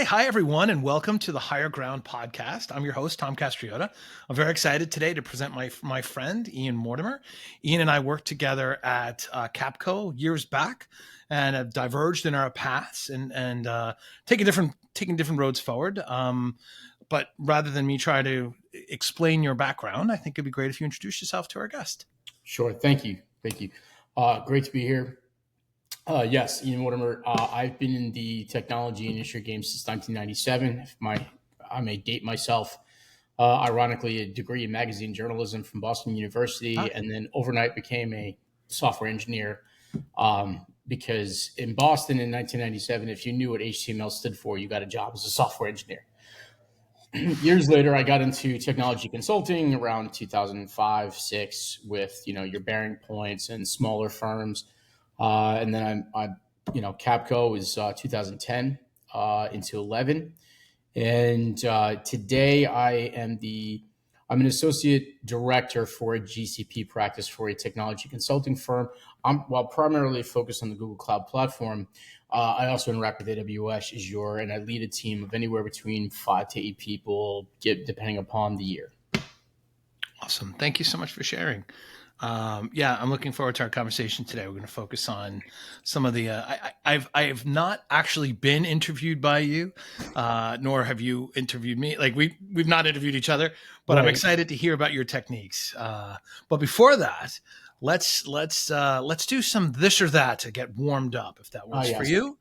Hi, everyone, and welcome to the Higher Ground podcast. I'm your host, Tom Castriota. I'm very excited today to present my friend, Ian Mortimer. Ian and I worked together at Capco years back and have diverged in our paths and taking different roads forward. But rather than me try to explain your background, I think it'd be great if you introduce yourself to our guest. Sure. Thank you. Thank you. Great to be here. Yes, Ian Mortimer. I've been in the technology industry game since 1997. I may date myself. Ironically, a degree in magazine journalism from Boston University, and then overnight became a software engineer. Because in Boston in 1997, if you knew what HTML stood for, you got a job as a software engineer. Years later, I got into technology consulting around 2005, 6 with, your Bearing Points and smaller firms. And then Capco was 2010 into 11. And today I'm an associate director for a GCP practice for a technology consulting firm. While primarily focused on the Google Cloud Platform, I also interact with AWS, Azure, and I lead a team of anywhere between 5 to 8 people, depending upon the year. Awesome. Thank you so much for sharing. I'm looking forward to our conversation today. We're going to focus on some of the. I have not actually been interviewed by you, nor have you interviewed me. Like we've not interviewed each other, but right. I'm excited to hear about your techniques. But before that, let's do some this or that to get warmed up, if that works for you.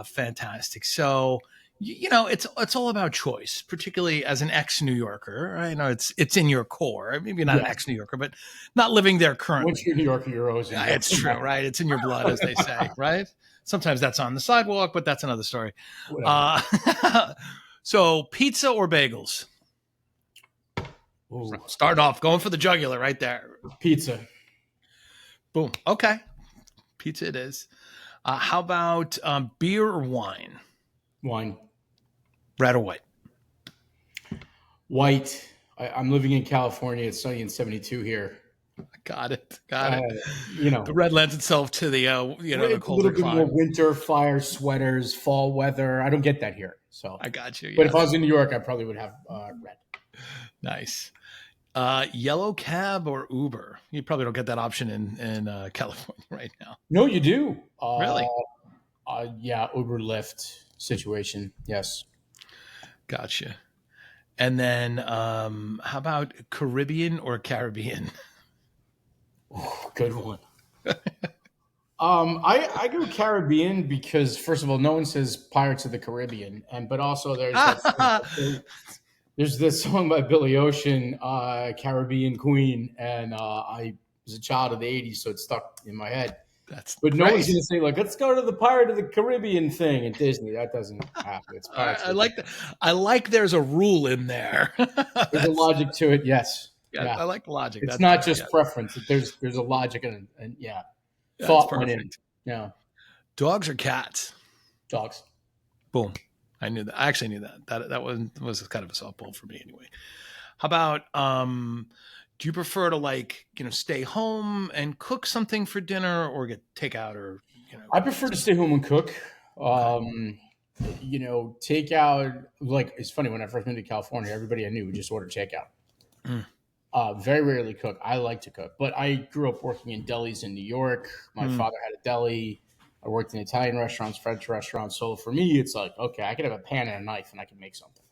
Fantastic. So. It's all about choice, particularly as an ex-New Yorker. I know it's in your core. Maybe not an ex-New Yorker, but not living there currently. Once you're New Yorker, you're always in New York. It's true, right? It's in your blood, as they say, right? Sometimes that's on the sidewalk, but that's another story. So pizza or bagels? Ooh. Start off going for the jugular right there. Pizza. Boom. Okay. Pizza it is. How about beer or wine? Wine. Red or white? White. I'm living in California. It's sunny and 72 here. Got it. The red lends itself to the the colder a little bit more winter, fire, sweaters, fall weather. I don't get that here. So I got you. But if I was in New York, I probably would have red. Nice. Yellow cab or Uber? You probably don't get that option in California right now. No, you do. Really? Uber, Lyft situation. Yes. Gotcha. And then how about Caribbean or Caribbean? Oh, good one. I go Caribbean because, first of all, no one says Pirates of the Caribbean, but also there's this song by Billy Ocean, Caribbean Queen, and I was a child of the 80s, so it stuck in my head. But no one's going to say, like, let's go to the Pirate of the Caribbean thing at Disney. That doesn't happen. It's I like that. I like there's a rule in there. There's a logic to it, yes. Yeah, I like the logic. It's not just preference. There's a logic and thought went in. Yeah. Dogs or cats? Dogs. Boom. I knew that. I actually knew that. That was kind of a softball for me anyway. How about do you prefer to stay home and cook something for dinner or get takeout or I prefer to stay home and cook. Takeout, it's funny, when I first moved to California, everybody I knew would just order takeout. Very rarely cook. I like to cook, but I grew up working in delis in New York. My father had a deli. I worked in Italian restaurants, French restaurants. So for me, it's like, okay, I could have a pan and a knife and I can make something.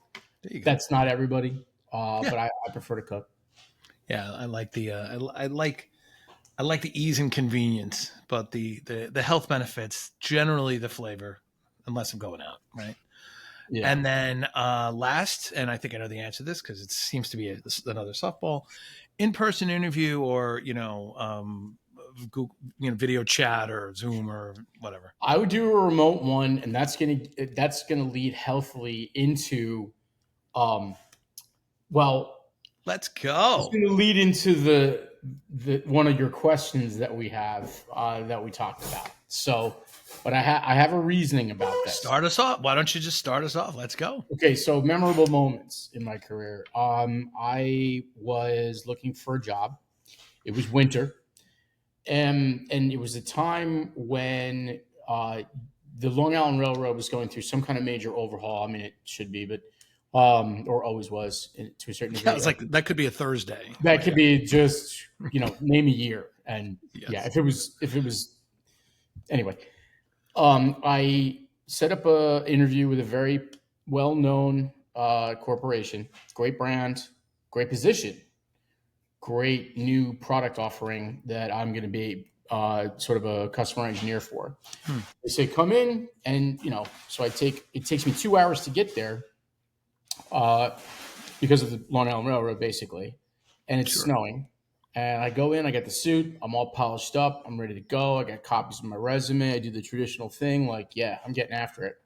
That's not everybody, but I prefer to cook. Yeah, I like the I like the ease and convenience, but the health benefits, generally the flavor, unless I'm going out, right? Yeah. And then last, and I think I know the answer to this because it seems to be another softball, in-person interview or Google, video chat or Zoom or whatever. I would do a remote one, and that's gonna lead healthily into, let's go. It's going to lead into the one of your questions that we have that we talked about. So, but I have a reasoning about this. Start us off. Why don't you just start us off? Let's go. Okay, so memorable moments in my career. I was looking for a job. It was winter, and it was a time when the Long Island Railroad was going through some kind of major overhaul. I mean, it should be, but or always was to a certain Yeah, degree. it's like that could be a Thursday. That Like, could be just name a year, and yeah, yes. if it was anyway. I set up a interview with a very well known corporation, great brand, great position, great new product offering that I'm going to be sort of a customer engineer for. Hmm. They say, come in, and so it takes me 2 hours to get there uh, because of the Long Island Railroad, basically, and it's Sure. snowing. And I go in, I get the suit, I'm all polished up, I'm ready to go. I got copies of my resume, I do the traditional thing, like, yeah, I'm getting after it.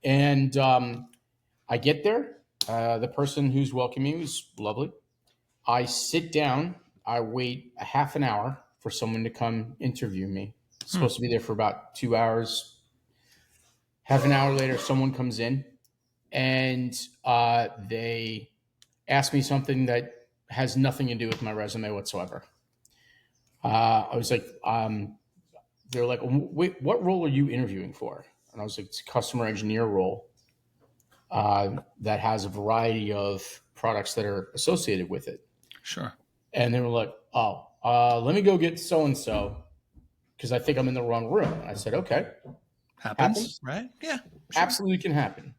And I get there, the person who's welcoming me was lovely. I sit down, I wait a half an hour for someone to come interview me. Hmm. Supposed to be there for about 2 hours. Half an hour later, someone comes in and they ask me something that has nothing to do with my resume whatsoever. I was like, they're like, wait, what role are you interviewing for? And I was like, it's a customer engineer role that has a variety of products that are associated with it. Sure. And they were like, oh, let me go get so and so because I think I'm in the wrong room. I said, okay, Happens, happens, right? Yeah. Sure. absolutely can happen.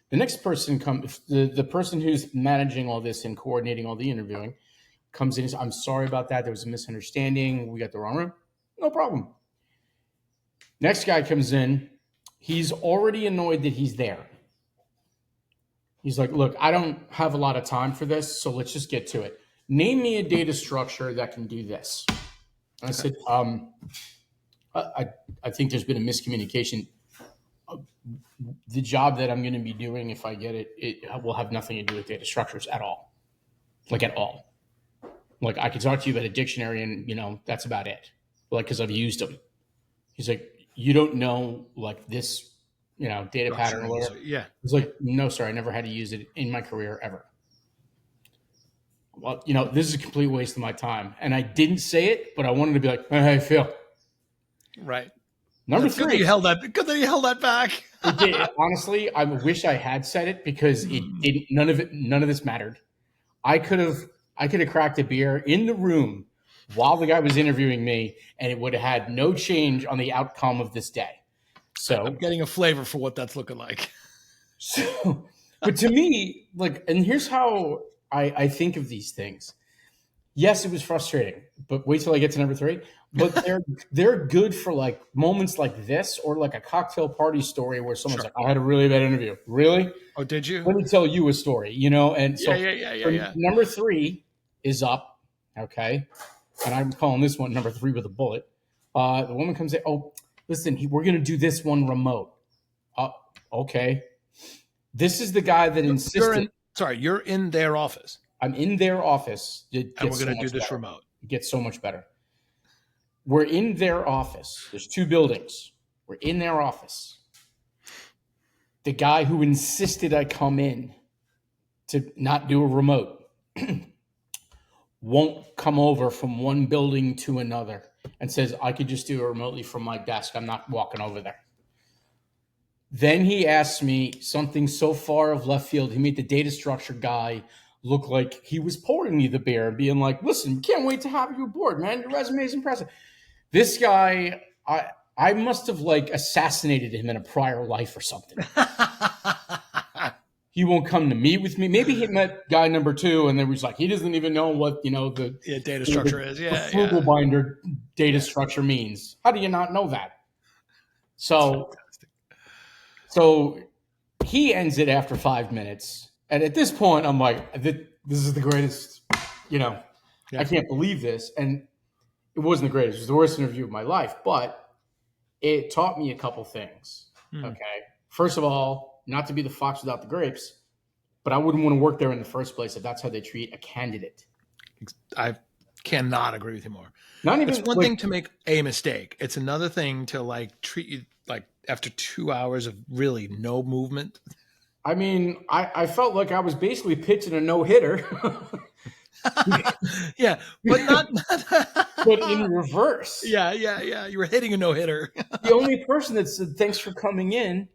The next person comes, the person who's managing all this and coordinating all the interviewing comes in and says, I'm sorry about that. There was a misunderstanding. We got the wrong room. No problem. Next guy comes in. He's already annoyed that he's there. He's like, look, I don't have a lot of time for this, so let's just get to it. Name me a data structure that can do this. And I said, I think there's been a miscommunication. The job that I'm going to be doing, if I get it, it will have nothing to do with data structures at all. Like at all. Like I could talk to you about a dictionary and, that's about it. Like, cause I've used them. He's like, you don't know like this, data pattern or Structuring. So, whatever. yeah. It's like, no, sir, I never had to use it in my career ever. Well, this is a complete waste of my time. And I didn't say it, but I wanted to be like, hey, Phil. Right. Number That's good that you three. held that. Good that you held that back. It did. Honestly, I wish I had said it because it didn't. None of this mattered. I could have cracked a beer in the room while the guy was interviewing me, and it would have had no change on the outcome of this day. I'm So, getting a flavor for what that's looking like. but to me, like, and here's how I think of these things. Yes, it was frustrating, but wait till I get to number three. But they're good for like moments like this, or like a cocktail party story where someone's Sure. like, "I had a really bad interview." Really? Oh, did you? Let me tell you a story. And Yeah, so yeah, yeah, yeah, for yeah. number three is up, okay, and I'm calling this one number three with a bullet. The woman comes in. Oh, listen, we're going to do this one remote. Okay. This is the guy that You're insisted. in. Sorry, you're in their office, I'm in their office. It and we're gets so going to do much this better. remote. It gets so much better. We're in their office. There's two buildings. We're in their office. The guy who insisted I come in to not do a remote won't come over from one building to another and says, I could just do it remotely from my desk. I'm not walking over there. Then he asked me something so far of left field. He made the data structure guy look like he was pouring me the beer and being like, listen, can't wait to have you aboard, man. Your resume is impressive. This guy, I must have like assassinated him in a prior life or something. He won't come to meet with me. Maybe he met guy number two and then was like, he doesn't even know what, the Data structure is. the Yeah, yeah. frugal binder data structure means. How do you not know that? So he ends it after 5 minutes. And at this point, I'm like, this is the greatest, Yeah. I can't believe this. And it wasn't the greatest. It was the worst interview of my life. But it taught me a couple things. Okay. First of all, not to be the fox without the grapes, but I wouldn't want to work there in the first place if that's how they treat a candidate. I cannot agree with you more. Not even It's one like, thing to make a mistake. It's another thing to like treat you like after 2 hours of really no movement. I mean, I felt like I was basically pitching a no hitter. Yeah, but not. but in reverse. Yeah, yeah, yeah. You were hitting a no hitter. The only person that said thanks for coming in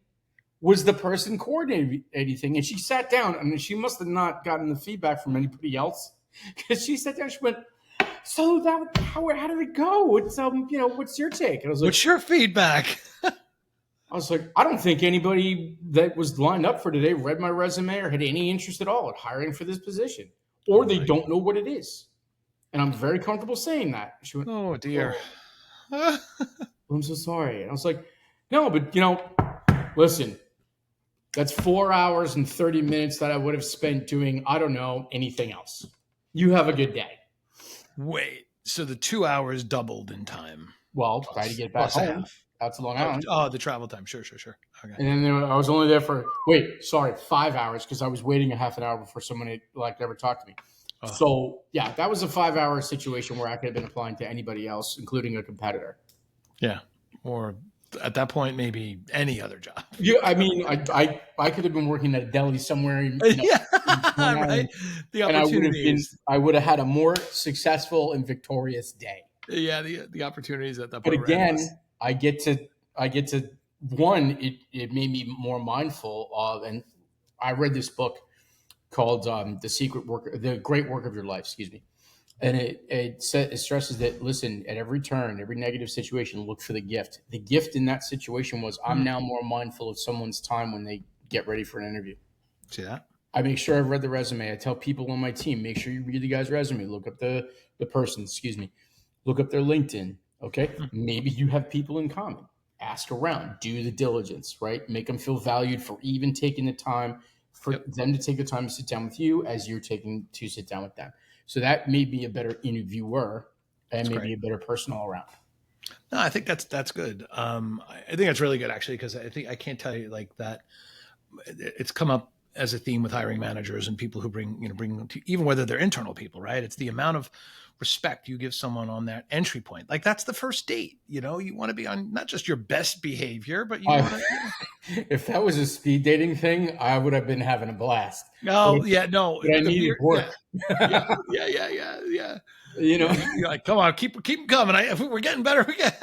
was the person coordinating anything. And she sat down, and she must have not gotten the feedback from anybody else because she sat down. She went, "So that how did it go? What's your take?" And What's your feedback? I was like, I don't think anybody that was lined up for today read my resume or had any interest at all in hiring for this position, or they Right. don't know what it is. And I'm very comfortable saying that. She went, Oh dear. "Oh, I'm so sorry." And I was like, "No, but listen, that's 4 hours and 30 minutes that I would have spent doing, I don't know, anything else. You have a good day." Wait. So the 2 hours doubled in time, Well, try to get back plus a home. half. That's Long Oh, Island. oh, the travel time. Sure, sure, sure. Okay. And then I was only there for 5 hours because I was waiting a half an hour before someone had ever talked to me. Oh, So yeah, that was a 5 hour situation where I could have been applying to anybody else, including a competitor. yeah. Or at that point, maybe any other job. Yeah, I mean, I could have been working at a deli somewhere Yeah. in Long Right. Island, The and opportunities. I would have had a more successful and victorious day. Yeah. The opportunities at that But point were endless. again, I get to one. It made me more mindful of, and I read this book called The Great Work of Your Life. Excuse me. And it stresses that, listen, at every turn, every negative situation, look for the gift. The gift in that situation was I'm Hmm. now more mindful of someone's time when they get ready for an interview. See that? I make sure I've read the resume. I tell people on my team, make sure you read the guy's resume. Look up the person, excuse me. Look up their LinkedIn. Okay. Hmm. Maybe you have people in common. Ask around, do the diligence, right? Make them feel valued for even taking the time for Yep. them to take the time to sit down with you as you're taking to sit down with them. So that made me a better interviewer and That's maybe great. a better person all around. No, I think that's good. I think that's really good actually because I think I can't tell you like that. It's come up as a theme with hiring managers and people who bring them to, even whether they're internal people, right? It's the amount of respect you give someone on that entry point. Like that's the first date. You want to be on not just your best behavior, but you want I, to. if that was a speed dating thing, I would have been having a blast. No, yeah, no, But I the needed beer, yeah, work. yeah, yeah, yeah, yeah, yeah. you know, You're like, come on, keep them coming. If we're getting better, we get.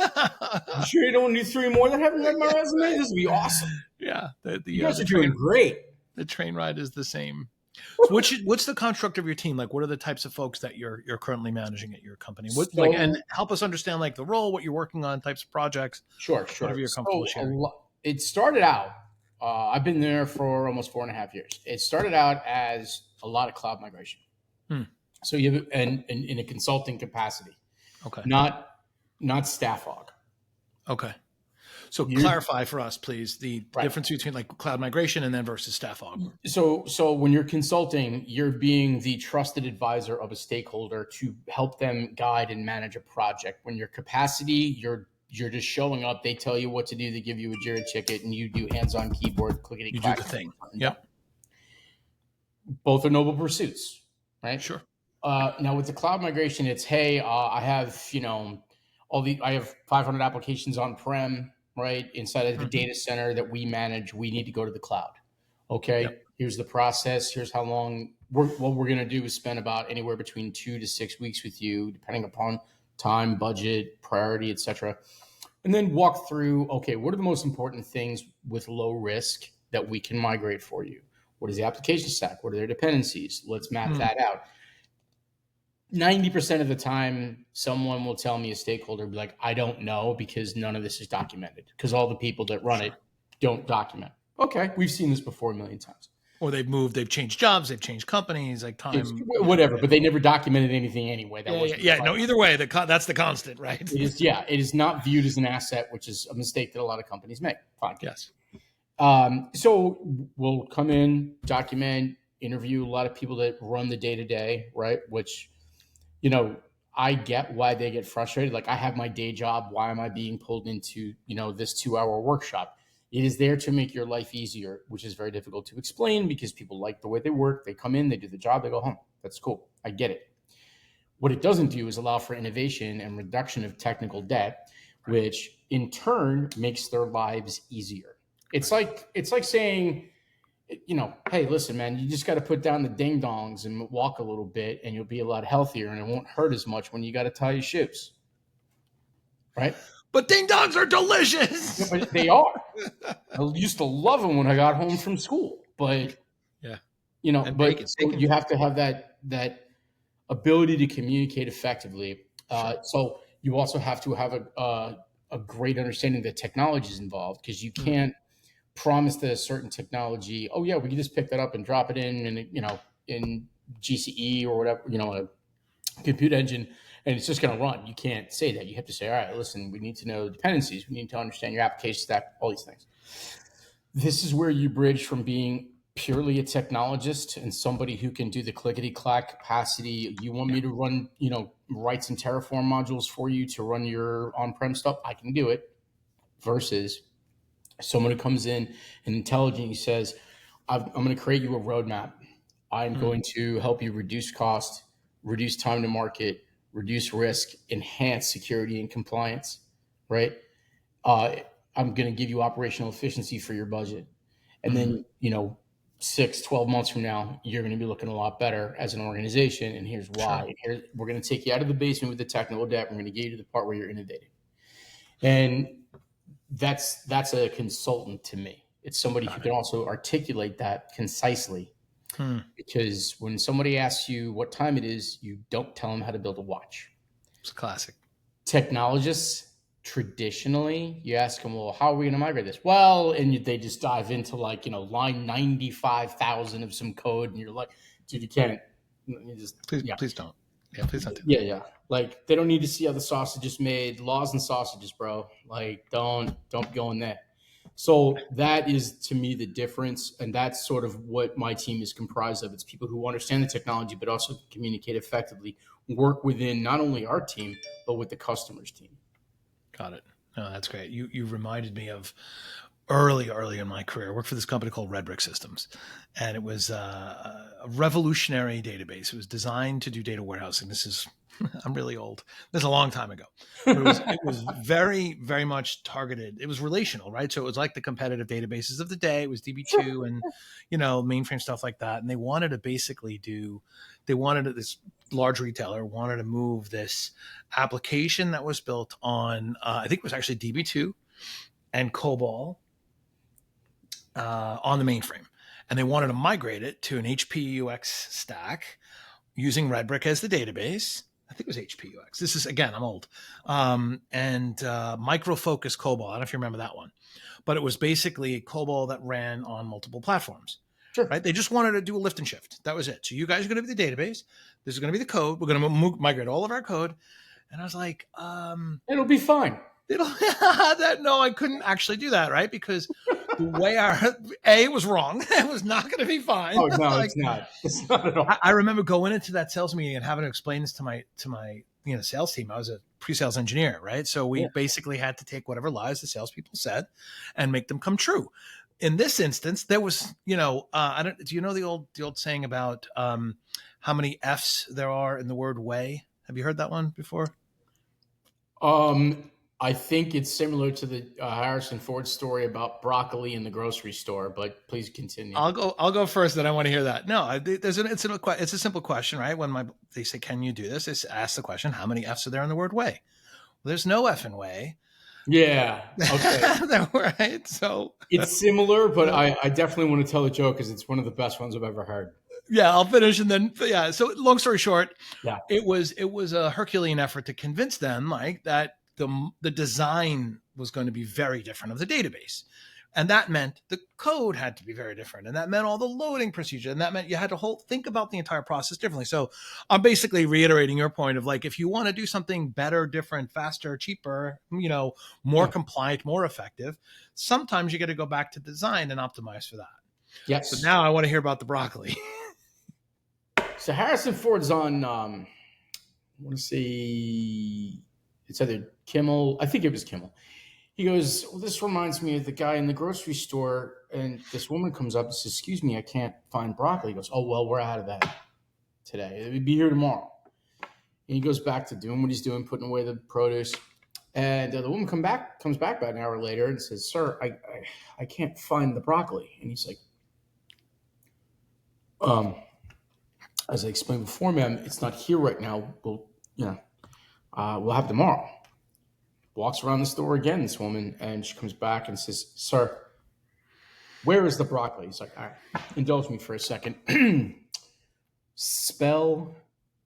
you sure you don't want to do three more that haven't read my Yeah, resume? right. This would be awesome. Yeah, You guys are doing great. the train ride is the same. So what's the construct of your team? Like, what are the types of folks that you're currently managing at your company? What like, and So help us understand like the role, what you're working on, types of projects, sure, whatever sure. you're comfortable So sharing. it started out. I've been there for almost 4.5 years. It started out as a lot of cloud migration. Hmm. So you have, and in a consulting capacity, Okay. not staff aug. Okay. So You're clarify for us, please, the right. difference between like cloud migration and then versus staff aug. So when you're consulting, you're being the trusted advisor of a stakeholder to help them guide and manage a project. When your capacity, you're just showing up. They tell you what to do. They give you a Jira ticket, and you do hands-on keyboard, clickety You do clack. the thing. Done. Yep. Both are noble pursuits, right? Sure. Now with the cloud migration, it's hey, I have I have 500 applications on prem, right, inside of a Mm-hmm. data center that we manage. We need to go to the cloud. Okay, Yep. here's the process. Here's how long. What we're going to do is spend about anywhere between 2 to 6 weeks with you, depending upon time, budget, priority, etc. And then walk through. Okay, what are the most important things with low risk that we can migrate for you? What is the application stack? What are their dependencies? Let's map Hmm. that out. 90% of the time, someone will tell me, a stakeholder, be like, I don't know because none of this is documented because all the people that run it Sure. don't document. Okay, we've seen this before a million times. Or they've moved, they've changed jobs, they've changed companies, like It's time. whatever, but they never documented anything anyway. That Yeah, yeah, wasn't yeah. required. No, either way, that's the constant, right? It is not viewed as an asset, which is a mistake that a lot of companies make. Fine. Yes. So we'll come in, document, interview a lot of people that run the day to day, right? Which, I get why they get frustrated. Like I have my day job. Why am I being pulled into, this 2 hour workshop? It is there to make your life easier, which is very difficult to explain because people like the way they work. They come in, they do the job, they go home. That's cool. I get it. What it doesn't do is allow for innovation and reduction of technical debt, Right. which in turn makes their lives easier. It's like saying, hey, listen, man, you just got to put down the ding dongs and walk a little bit, and you'll be a lot healthier, and it won't hurt as much when you got to tie your shoes, right? But ding dongs are delicious. But they are. I used to love them when I got home from school, but Yeah. And but bacon. so Bacon. you have to have that ability to communicate effectively. Sure. So you also have to have a great understanding that technology is involved, because you Mm, can't promise that a certain technology, oh yeah, we can just pick that up and drop it in, in GCE or whatever, a compute engine, and it's just going to run. You can't say that. You have to say, all right, listen, we need to know dependencies. We need to understand your application stack, all these things. This is where you bridge from being purely a technologist and somebody who can do the clickety clack capacity. You want yeah. me to run, write some Terraform modules for you to run your on-prem stuff? I can do it. Versus someone who comes in and intelligently says, I'm going to create you a roadmap. I'm Mm, going to help you reduce cost, reduce time to market, reduce risk, enhance security and compliance, right? Uh, I'm going to give you operational efficiency for your budget. And mm, then, 6, 12 months from now, you're going to be looking a lot better as an organization. And here's sure. why. We're going to take you out of the basement with the technical debt. We're going to get you to the part where you're innovating. And that's a consultant to me. It's somebody who Got can it. also articulate that concisely, Hmm. because when somebody asks you what time it is, you don't tell them how to build a watch. It's a classic. Technologists, traditionally, you ask them, well, how are we going to migrate this? Well, and they just dive into line 95,000 of some code, and you're like, dude, you can't. You just Please, yeah, please don't. Yeah, please don't do that. yeah. Like, they don't need to see how the sausage is made. Laws and sausages, bro. Like, don't go in there. So that is, to me, the difference, and that's sort of what my team is comprised of. It's people who understand the technology, but also communicate effectively, work within not only our team, but with the customer's team. Got it. No, that's great. You reminded me of early in my career. I worked for this company called Red Brick Systems, and it was a revolutionary database. It was designed to do data warehousing. This is I'm really old. This is a long time ago, but it was very much targeted. It was relational, right? So it was like the competitive databases of the day. It was Sure. DB2 and mainframe stuff like that. And they wanted to basically this large retailer wanted to move this application that was built on I think it was actually DB2 and COBOL on the mainframe, and they wanted to migrate it to an HPUX stack using Redbrick as the database. I think it was HPUX. This is again, I'm old. And Micro Focus COBOL. I don't know if you remember that one, but it was basically a COBOL that ran on multiple platforms. Sure. Right? They just wanted to do a lift and shift. That was it. So you guys are going to be the database. This is going to be the code. We're going to migrate all of our code. And I was like, It'll be fine. that no, I couldn't actually do that, right? Because the way our A was wrong. It was not going to be fine. Oh, no, Like it's not. It's not at I all. remember going into that sales meeting and having to explain this to my sales team. I was a pre-sales engineer, right? So we Yeah. basically had to take whatever lies the salespeople said and make them come true. In this instance, there was, I don't. Do you know the old saying about how many F's there are in the word way? Have you heard that one before? I think it's similar to the Harrison Ford story about broccoli in the grocery store, but please continue. I'll go first. Then I want to hear that. No, it's a simple question, right? When they say, "Can you do this?" They ask the question, "How many F's are there in the word way?" Well, there's no F in way, Yeah. Okay. right? So It's similar, but I definitely want to tell the joke because it's one of the best ones I've ever heard. yeah, I'll finish and then yeah. So long story short, Yeah. it was a Herculean effort to convince them like that the design was going to be very different of the database. And that meant the code had to be very different. And that meant all the loading procedure. And that meant you had to think about the entire process differently. So I'm basically reiterating your point of like, if you want to do something better, different, faster, cheaper, more Yeah. compliant, more effective, sometimes you got to go back to design and optimize for that. But Yes. now I want to hear about the broccoli. So Harrison Ford's on, I want to say it's either Kimmel. I think it was Kimmel. He goes, well, this reminds me of the guy in the grocery store. And this woman comes up and says, excuse me, I can't find broccoli. He goes, oh, well, we're out of that today. It'll be here tomorrow. And he goes back to doing what he's doing, putting away the produce. And the woman comes back about an hour later and says, sir, I can't find the broccoli. And he's like, Um, as I explained before, ma'am, it's not here right now. We'll have tomorrow. Walks around the store again, this woman, and she comes back and says, "Sir, where is the broccoli?" He's like, "All right, indulge me for a second. Spell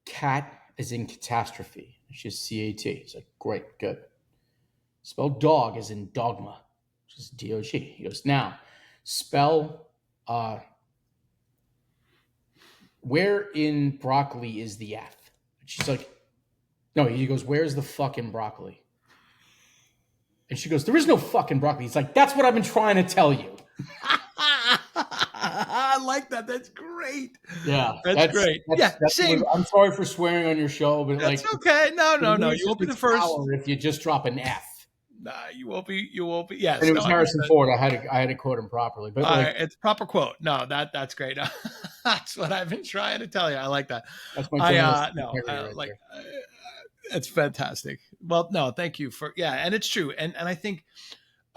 cat as in catastrophe. It's just CAT. He's like, "Great, good. Spell dog as in dogma, which is DOG." He goes, "Now, spell where in broccoli is the F?" She's like, "No." He goes, "Where's the fucking broccoli?" And she goes, "There is no fucking broccoli." He's like, "That's what I've been trying to tell you." I like that. That's great. Yeah, That's great. Yeah, that's. same. I'm sorry for swearing on your show, but That's like, okay. No, it no, no. You loses won't be the its first. power if you just drop an F. Nah, you won't be. You won't be. And Yes. it No, was Harrison understood. Ford. I had to quote him properly, but like, It's proper quote. No, that's great. That's what I've been trying to tell you. I like that. that's my I journalistic no, integrity right like there. it's fantastic. Well, no, thank you for and it's true. And I think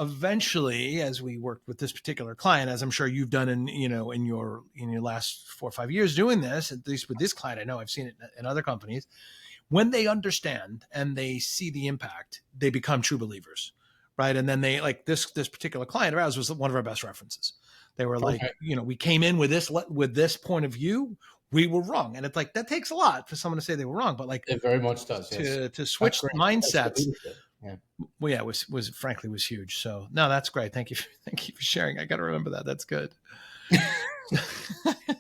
eventually, as we worked with this particular client, as I'm sure you've done in your last 4 or 5 years doing this, at least with this client, I know I've seen it in other companies. When they understand and they see the impact, they become true believers, right? And then they like this particular client of ours was one of our best references. They were like, Okay, we came in with this point of view, we were wrong, and it's like that takes a lot for someone to say they were wrong, but like it very much does. Yes, to that's switch great. That's good mindsets, leadership. Yeah, well, yeah, was frankly was huge. So no, that's great. Thank you, thank you for sharing. I got to remember that. That's good.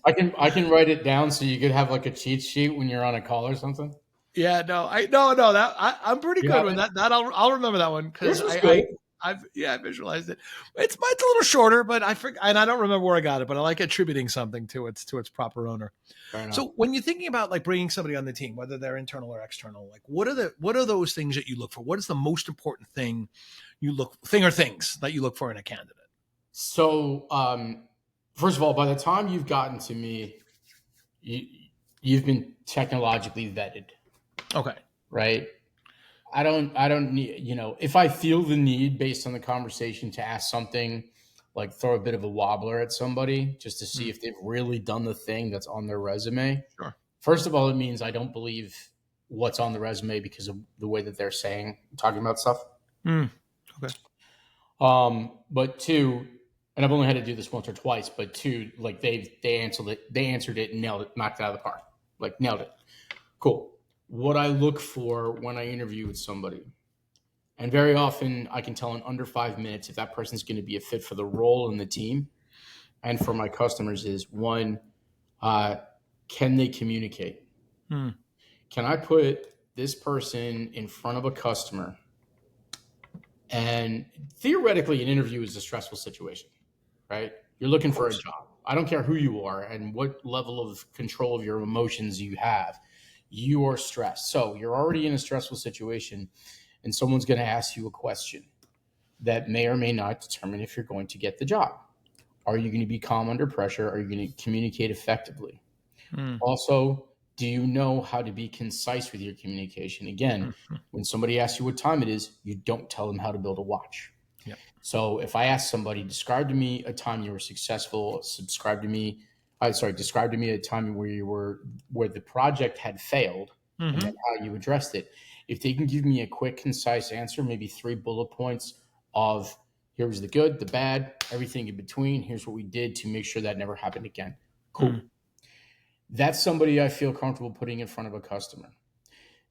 I can write it down so you could have like a cheat sheet when you're on a call or something. Yeah, no, no, that I'm pretty You good have with it. that. I'll remember that one because Yours was good. I've I visualized it. It's a little shorter, but and I don't remember where I got it, but I like attributing something to its proper owner. Fair enough. So when you're thinking about like bringing somebody on the team, whether they're internal or external, like what are those things that you look for? What is the most important thing or things that you look for in a candidate? So, first of all, by the time you've gotten to me, you, you've been technologically vetted, Okay. right? I don't need, if I feel the need based on the conversation to ask something, like throw a bit of a wobbler at somebody just to see Mm, if they've really done the thing that's on their resume. sure. First of all, it means I don't believe what's on the resume because of the way that they're talking about stuff. Mm, okay. But two, and I've only had to do this once or twice, but two, like they answered it and nailed it, knocked it out of the park, like nailed it. Cool. What I look for when I interview with somebody, and very often I can tell in under 5 minutes if that person's going to be a fit for the role in the team and for my customers is one, uh, can they communicate? Mm, Can I put this person in front of a customer? And theoretically, an interview is a stressful situation, right? You're looking of for a course. job. I don't care who you are and what level of control of your emotions you have. You are stressed. So you're already in a stressful situation, and someone's going to ask you a question that may or may not determine if you're going to get the job. Are you going to be calm under pressure? Are you going to communicate effectively? Mm, Also, do you know how to be concise with your communication? Again, mm, when somebody asks you what time it is, you don't tell them how to build a watch. yep. So if I ask somebody, describe to me a time you were successful, describe to me a time where the project had failed and then Mm-hmm. how you addressed it. If they can give me a quick, concise answer, maybe 3 bullet points of here's the good, the bad, everything in between, here's what we did to make sure that never happened again. Cool. Mm, That's somebody I feel comfortable putting in front of a customer.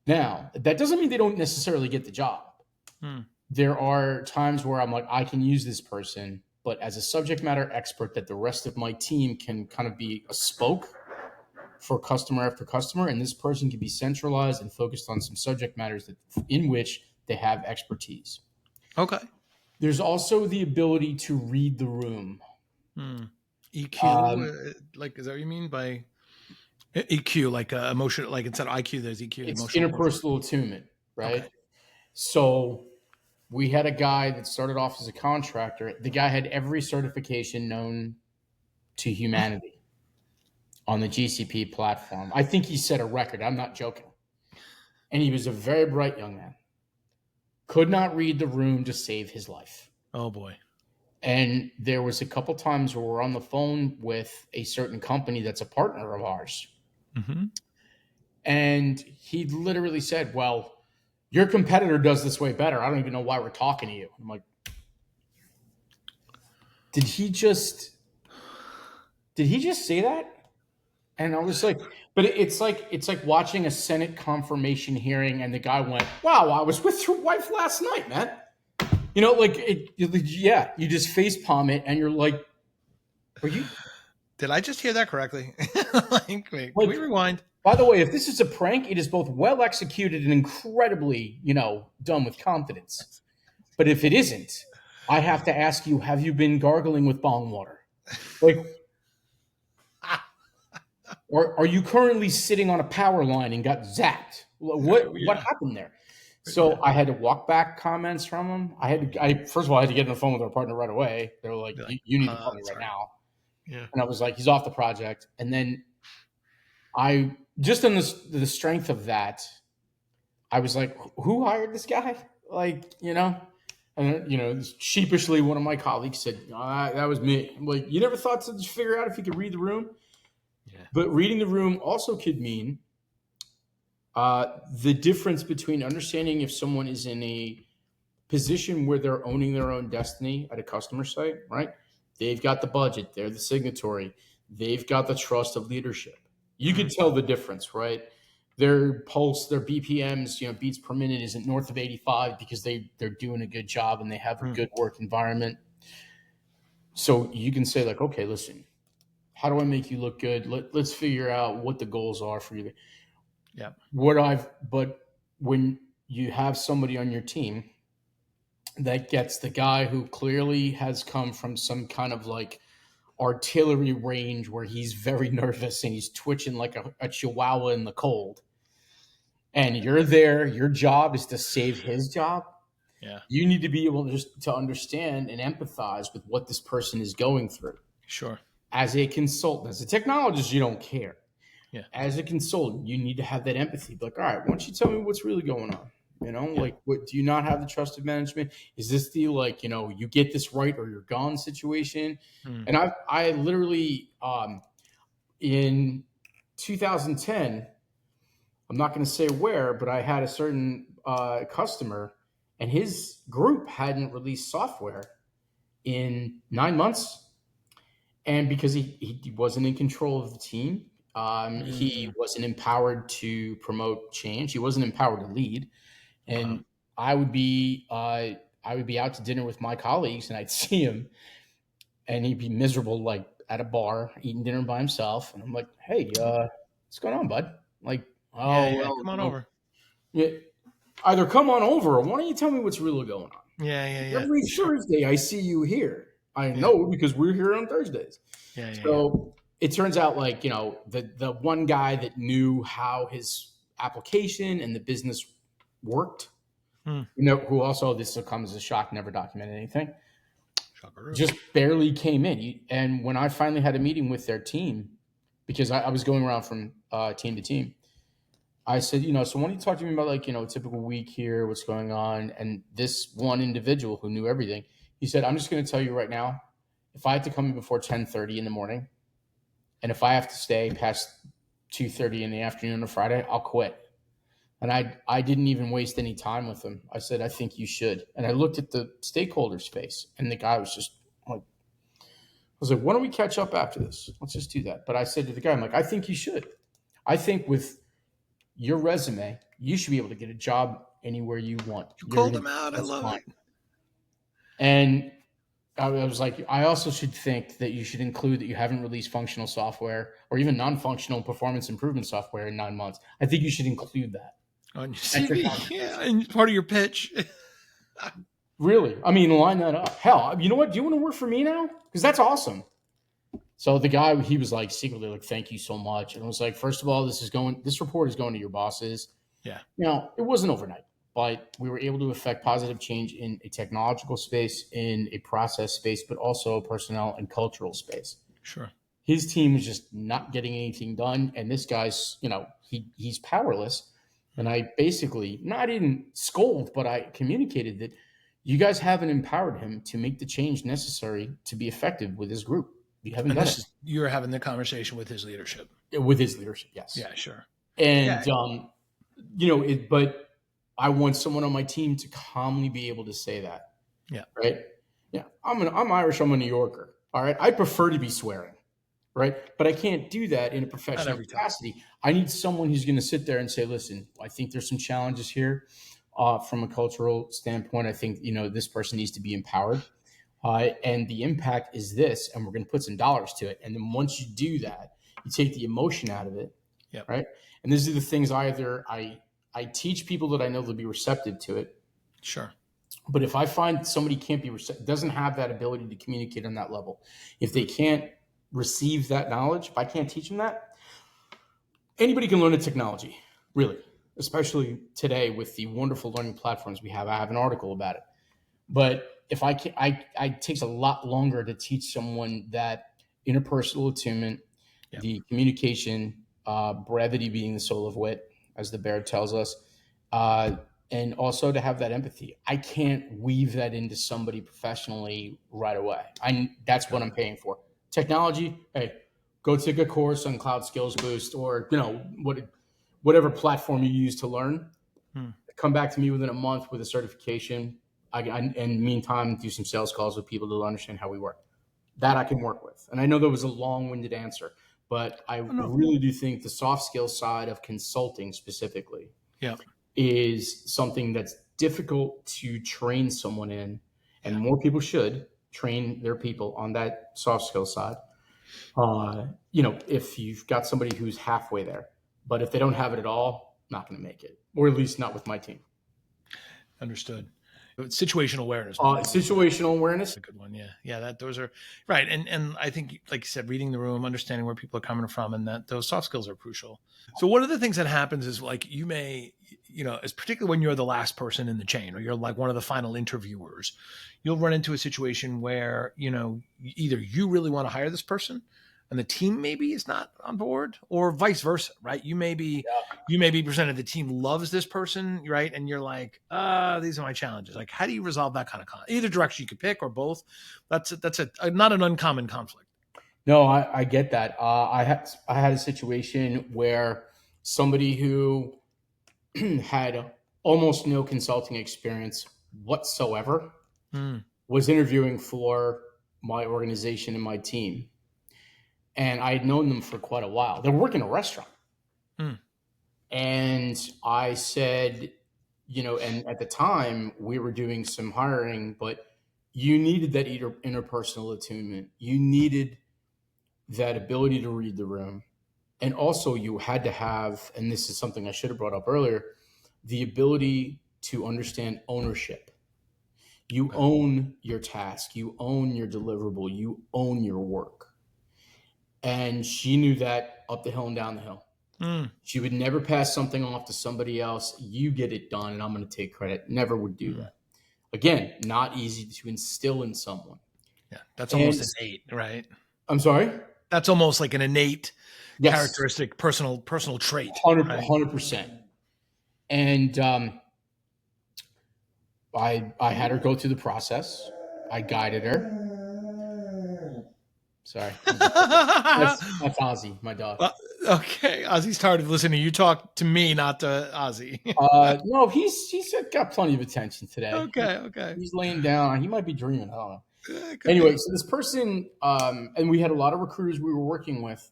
Now, that doesn't mean they don't necessarily get the job. mm, There are times where I'm like, I can use this person, but as a subject matter expert, that the rest of my team can kind of be a spoke for customer after customer, and this person can be centralized and focused on some subject matters in which they have expertise. okay. There's also the ability to read the room. Mm. EQ, Um, like is that what you mean by EQ, like emotional, like instead of IQ, there's EQ, it's emotional quotient. interpersonal attunement, Okay. right? So we had a guy that started off as a contractor. The guy had every certification known to humanity on the GCP platform. I think he set a record. I'm not joking. And he was a very bright young man. Could not read the room to save his life. Oh boy. And there was a couple times where we're on the phone with a certain company that's a partner of ours. Mm-hmm. And he literally said, well, your competitor does this way better. I don't even know why we're talking to you. I'm like, did he just say that? And I was like, but it's like watching a Senate confirmation hearing, and the guy went, "Wow, I was with your wife last night, man." Yeah, you just face palm it, and you're like, "Are you Did I just hear that correctly? Like, wait, can we like?" rewind? By the way, if this is a prank, it is both well executed and incredibly, done with confidence. But if it isn't, I have to ask you: have you been gargling with bong water? Like, or are you currently sitting on a power line and got zapped? What Yeah, happened there? yeah. So I had to walk back comments from him. I first of all I had to get on the phone with our partner right away. They were like, Be like, "You need to call me right sorry. now," Yeah. and I was like, "He's off the project." And then I just on the strength of that, I was like, "Who hired this guy?" Like, and sheepishly, one of my colleagues said, "That was me." I'm like, you never thought to just figure out if you could read the room? Yeah. But reading the room also could mean the difference between understanding if someone is in a position where they're owning their own destiny at a customer site, right? They've got the budget, they're the signatory, they've got the trust of leadership. You Mm, could tell the difference, right? Their pulse, their BPMs, beats per minute isn't north of 85 because they're doing a good job and they have a mm. good work environment. So you can say like, okay, listen, how do I make you look good? Let's figure out what the goals are for you. Yeah. But when you have somebody on your team that gets the guy who clearly has come from some kind of like artillery range where he's very nervous and he's twitching like a chihuahua in the cold, and you're there, your job is to save his job. Yeah. You need to be able to just to understand and empathize with what this person is going through. Sure. As a consultant, as a technologist, you don't care. Yeah. As a consultant, you need to have that empathy. Be like, all right, why don't you tell me what's really going on? Yeah. Like, what do you not have the trusted management? Is this the like, you get this right or you're gone situation? Mm, And I literally in 2010, I'm not going to say where, but I had a certain customer, and his group hadn't released software in 9 months, and because he wasn't in control of the team, he mm. wasn't empowered to promote change. He wasn't empowered to lead. Wow. And I would be out to dinner with my colleagues, and I'd see him, and he'd be miserable, like at a bar eating dinner by himself. And I'm like, "Hey, what's going on, bud?" Like, Yeah. "Oh Yeah. well, Come on over. yeah, either come on over, or why don't you tell me what's really going on? Yeah. Yeah. Yeah. Every Sure. Thursday, I see you here. I Yeah. know because we're here on Thursdays." Yeah. Yeah. Yeah. So it turns out, like, the one guy that knew how his application and the business worked, Hmm. who also, this will come as a shock, never documented anything, Shockaroo. just barely came in. And when I finally had a meeting with their team, because I was going around from team to team, I said, so why don't you talk to me about, like, a typical week here, what's going on? And this one individual who knew everything, he said, I'm just going to tell you right now, if I had to come in before 10:30 in the morning, and if I have to stay past 2:30 in the afternoon on Friday, I'll quit. And I didn't even waste any time with him. I said, I think you should. And I looked at the stakeholder's face, and the guy was just like, I was like, why don't we catch up after this? Let's just do that. But I said to the guy, I'm like, I think you should. I think with your resume, you should be able to get a job anywhere you want. You You're called gonna him be out. I just love fine. it. And I was like, I also should think that you should include that you haven't released functional software or even non-functional performance improvement software in 9 months. I think you should include that On your at your CV. Yeah. conversation. And part of your pitch. Really? I mean, line that up. Hell, you know what? Do you want to work for me now? Because that's awesome. So the guy, he was like secretly like, thank you so much. And I was like, first of all, this report is going to your bosses. Yeah. It wasn't overnight, but we were able to affect positive change in a technological space, in a process space, but also a personnel and cultural space. Sure. His team was just not getting anything done, and this guy's, he's powerless. And Mm. I basically, not even scold, but I communicated that you guys haven't empowered him to make the change necessary to be effective with his group. You haven't And done this it is you're having the conversation with his leadership. with his leadership. Yes. Yeah, sure. And, Yeah, but I want someone on my team to calmly be able to say that. yeah. Right. Yeah. I'm Irish. I'm a New Yorker. All right. I prefer to be swearing. Right. But I can't do that in a Not professional every time. capacity. I need someone who's going to sit there and say, listen, I think there's some challenges here from a cultural standpoint. I think, this person needs to be empowered. And the impact is this, and we're going to put some dollars to it. And then once you do that, you take the emotion out of it. Yep. Right. And these are the things I teach people that I know they'll be receptive to it. Sure. But if I find somebody can't be doesn't have that ability to communicate on that level, if they can't receive that knowledge, if I can't teach them that, anybody can learn the technology, really, especially today with the wonderful learning platforms we have. I have an article about it. But if I can, it takes a lot longer to teach someone that interpersonal attunement, Yep. the communication, brevity being the soul of wit, as the Bear tells us, and also to have that empathy. I can't weave that into somebody professionally right away. That's what I'm paying for. Technology, hey, go take a course on Cloud Skills Boost or whatever platform you use to learn. Come back to me within a month with a certification. And meantime, do some sales calls with people to understand how we work. That I can work with. And I know that was a long-winded answer, but I really do think the soft skills side of consulting specifically is something that's difficult to train someone in, and more people should train their people on that soft skills side. If you've got somebody who's halfway there, but if they don't have it at all, not going to make it, or at least not with my team. Understood. Situational awareness. Situational awareness. That's a good one. Yeah. Those are right. And I think, like you said, reading the room, understanding where people are coming from, and that those soft skills are crucial. So one of the things that happens is, like, you may, as particularly when you're the last person in the chain, or you're like one of the final interviewers, you'll run into a situation where, either you really want to hire this person and the team maybe is not on board, or vice versa, right? You may be presented, the team loves this person, right? And you're like, these are my challenges. Like, how do you resolve that kind of either direction you could pick, or both? That's not an uncommon conflict. No, I get that. I had a situation where somebody who had almost no consulting experience whatsoever was interviewing for my organization and my team. And I had known them for quite a while. They work in a restaurant. And I said, and at the time we were doing some hiring, but you needed that interpersonal attunement. You needed that ability to read the room. And also you had to have, and this is something I should have brought up earlier, the ability to understand ownership. You own your task. You own your deliverable. You own your work. And she knew that up the hill and down the hill. She would never pass something off to somebody else. You get it done, and I'm going to take credit. Never would do that. Again, not easy to instill in someone. Yeah, that's almost innate, right? I'm sorry? That's almost like an innate characteristic, personal trait. 100%. And I had her go through the process. I guided her. Sorry. That's Ozzy, my dog. Okay. Ozzy's tired of listening to you talk to me, not to Ozzy. No, he's got plenty of attention today. Okay. He's laying down. He might be dreaming. I don't know. Anyway, so this person, and we had a lot of recruiters we were working with,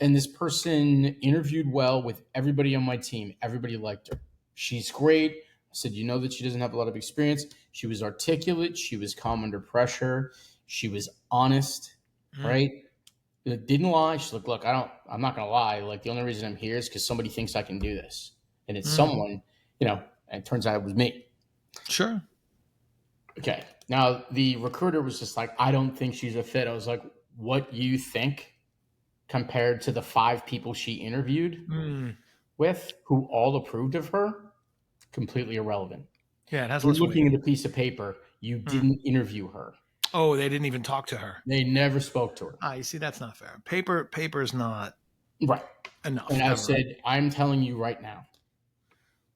and this person interviewed well with everybody on my team. Everybody liked her. She's great. I said, that she doesn't have a lot of experience. She was articulate. She was calm under pressure. She was honest. Right? Didn't lie. She's like, look, I'm not going to lie. Like, the only reason I'm here is because somebody thinks I can do this. And it's someone, and it turns out it was me. Sure. Okay. Now, the recruiter was just like, I don't think she's a fit. I was like, what you think compared to the 5 people she interviewed with who all approved of her? Completely irrelevant. Yeah, it has You're less looking weight. at a piece of paper. You didn't interview her. Oh, they didn't even talk to her. They never spoke to her. You see, that's not fair. Paper is not right enough. And I said, I'm telling you right now,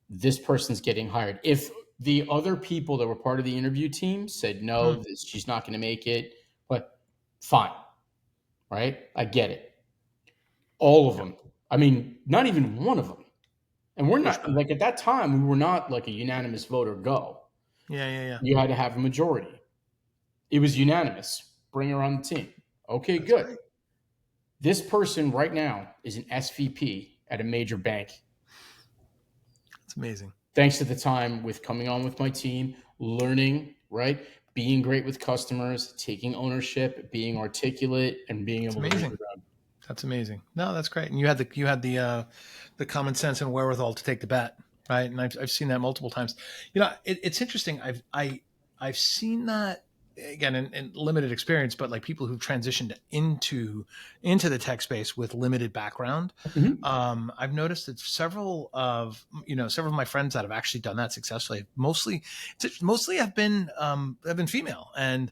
this person's getting hired. If The other people that were part of the interview team said, no, Mm, she's not going to make it. But fine, right? I get it. All of yeah. them. I mean, not even one of them. And we're not Pushback. like at that time, we were not like a unanimous vote or go. Yeah, yeah, yeah. You had to have a majority. It was unanimous. Bring her on the team. Okay, That's good. great. This person right now is an SVP at a major bank. It's amazing. Thanks to the time with coming on with my team, learning, right? Being great with customers, taking ownership, being articulate, and being It's able to read amazing. the room. That's amazing. No, that's great. And you had the common sense and wherewithal to take the bet, right? And I've seen that multiple times. It's interesting. I've seen that again in limited experience, but like people who've transitioned into the tech space with limited background. Mhm. I've noticed that several of my friends that have actually done that successfully, mostly have been female, and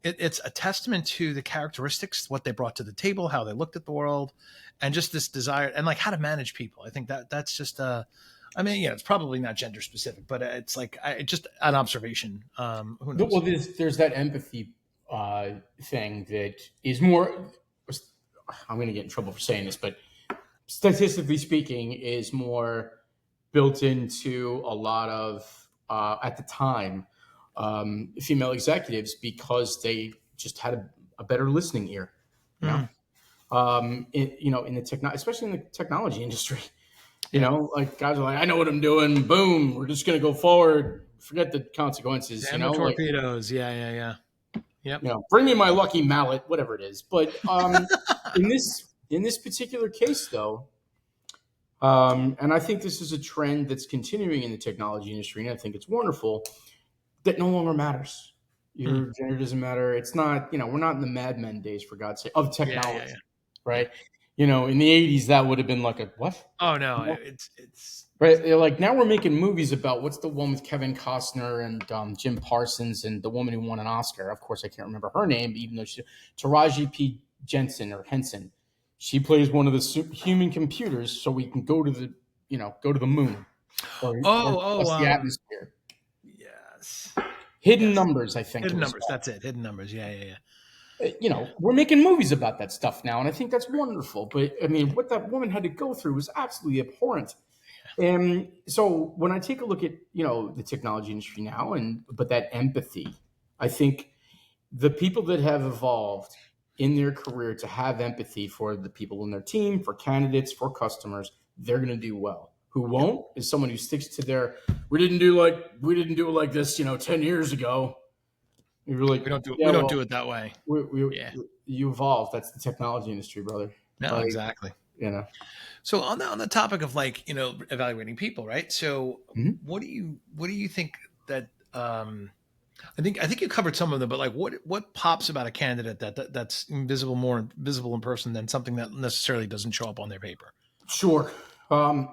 it's a testament to the characteristics, what they brought to the table, how they looked at the world, and just this desire and like how to manage people. I think that's just I mean, it's probably not gender specific, but it's like just an observation. Who Well, knows? there's that empathy thing that is more. I'm going to get in trouble for saying this, but statistically speaking, is more built into a lot of at the time female executives because they just had a better listening ear. You know, Mm, in the especially in the technology industry. yeah, Like guys are like, I know what I'm doing. Boom, we're just going to go forward. Forget the consequences. damn the torpedoes. Yeah, yeah, yeah. Yep. Bring me my lucky mallet, whatever it is. But in this particular case, though, and I think this is a trend that's continuing in the technology industry, and I think it's wonderful that no longer matters. Mm, Your gender doesn't matter. It's not, we're not in the Mad Men days, for God's sake, of yeah, yeah, yeah, technology, yeah. right? In the 80s, that would have been like a what? Oh no, You know? it's Right? Like now we're making movies about what's the one with Kevin Costner and Jim Parsons and the woman who won an Oscar. Of course, I can't remember her name, even though Taraji P. Jensen or Henson. She plays one of the human computers, so we can go to the moon or oh test the atmosphere. yes, Hidden yes. Numbers, I think it Hidden was numbers. called. That's it. Hidden numbers. Yeah, yeah, yeah. We're making movies about that stuff now, and I think that's wonderful. But I mean, what that woman had to go through was absolutely abhorrent. And so when I take a look at the technology industry now, but that empathy, I think the people that have evolved in their career to have empathy for the people in their team, for candidates, for customers, they're going to do well. Who Yep. won't is someone who sticks to their we didn't do it like this 10 years ago. You're like, We yeah, don't well, do it that way. we Yeah. you evolved. That's the technology industry, brother. No, Like, exactly. you know. So on the topic of like, evaluating people, right? So Mhm. what do you think that I think you covered some of them, but like what pops about a candidate that's more visible in person than something that necessarily doesn't show up on their paper? Sure. Um,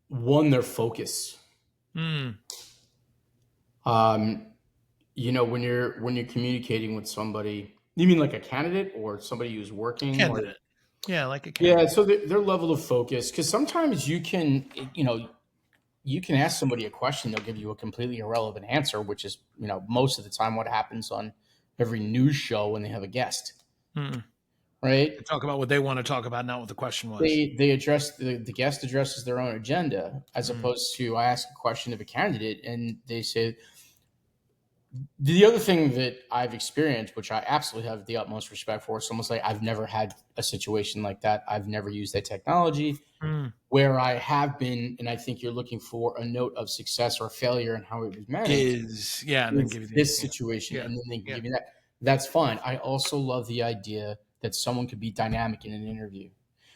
One, their focus. Hmm. Um, when you're communicating with somebody, you mean like a candidate or somebody who's working or Candidate. Yeah, like a yeah, candidate. so their level of focus, because sometimes you can ask somebody a question, they'll give you a completely irrelevant answer, which is most of the time what happens on every news show when they have a guest, Hmm. right? They talk about what they want to talk about, not what the question was. They address the guest addresses their own agenda, as Hmm. opposed to I ask a question of a candidate and they say. The other thing that I've experienced, which I absolutely have the utmost respect for, is almost like I've never had a situation like that. I've never used that technology. Hmm. Where I have been, and I think you're looking for a note of success or failure and how it was managed, Yeah, and then is give you the this yeah, situation, yeah, and then they can yeah. give you that. That's fine. I also love the idea that someone could be dynamic in an interview.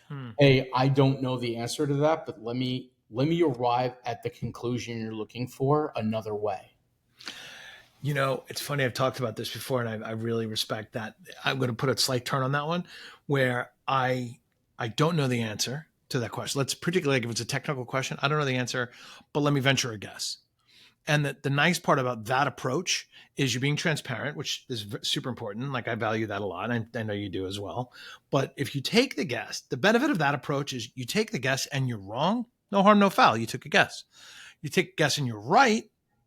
Hmm. Hey, I don't know the answer to that, but let me arrive at the conclusion you're looking for another way. It's funny. I've talked about this before, and I really respect that. I'm going to put a slight turn on that one, where I don't know the answer to that question. Let's particularly like if it's a technical question, I don't know the answer, but let me venture a guess. And the nice part about that approach is you're being transparent, which is super important. Like I value that a lot. I know you do as well. But if you take the guess, the benefit of that approach is you take the guess and you're wrong. No harm, no foul. You took a guess. You take a guess and you're right,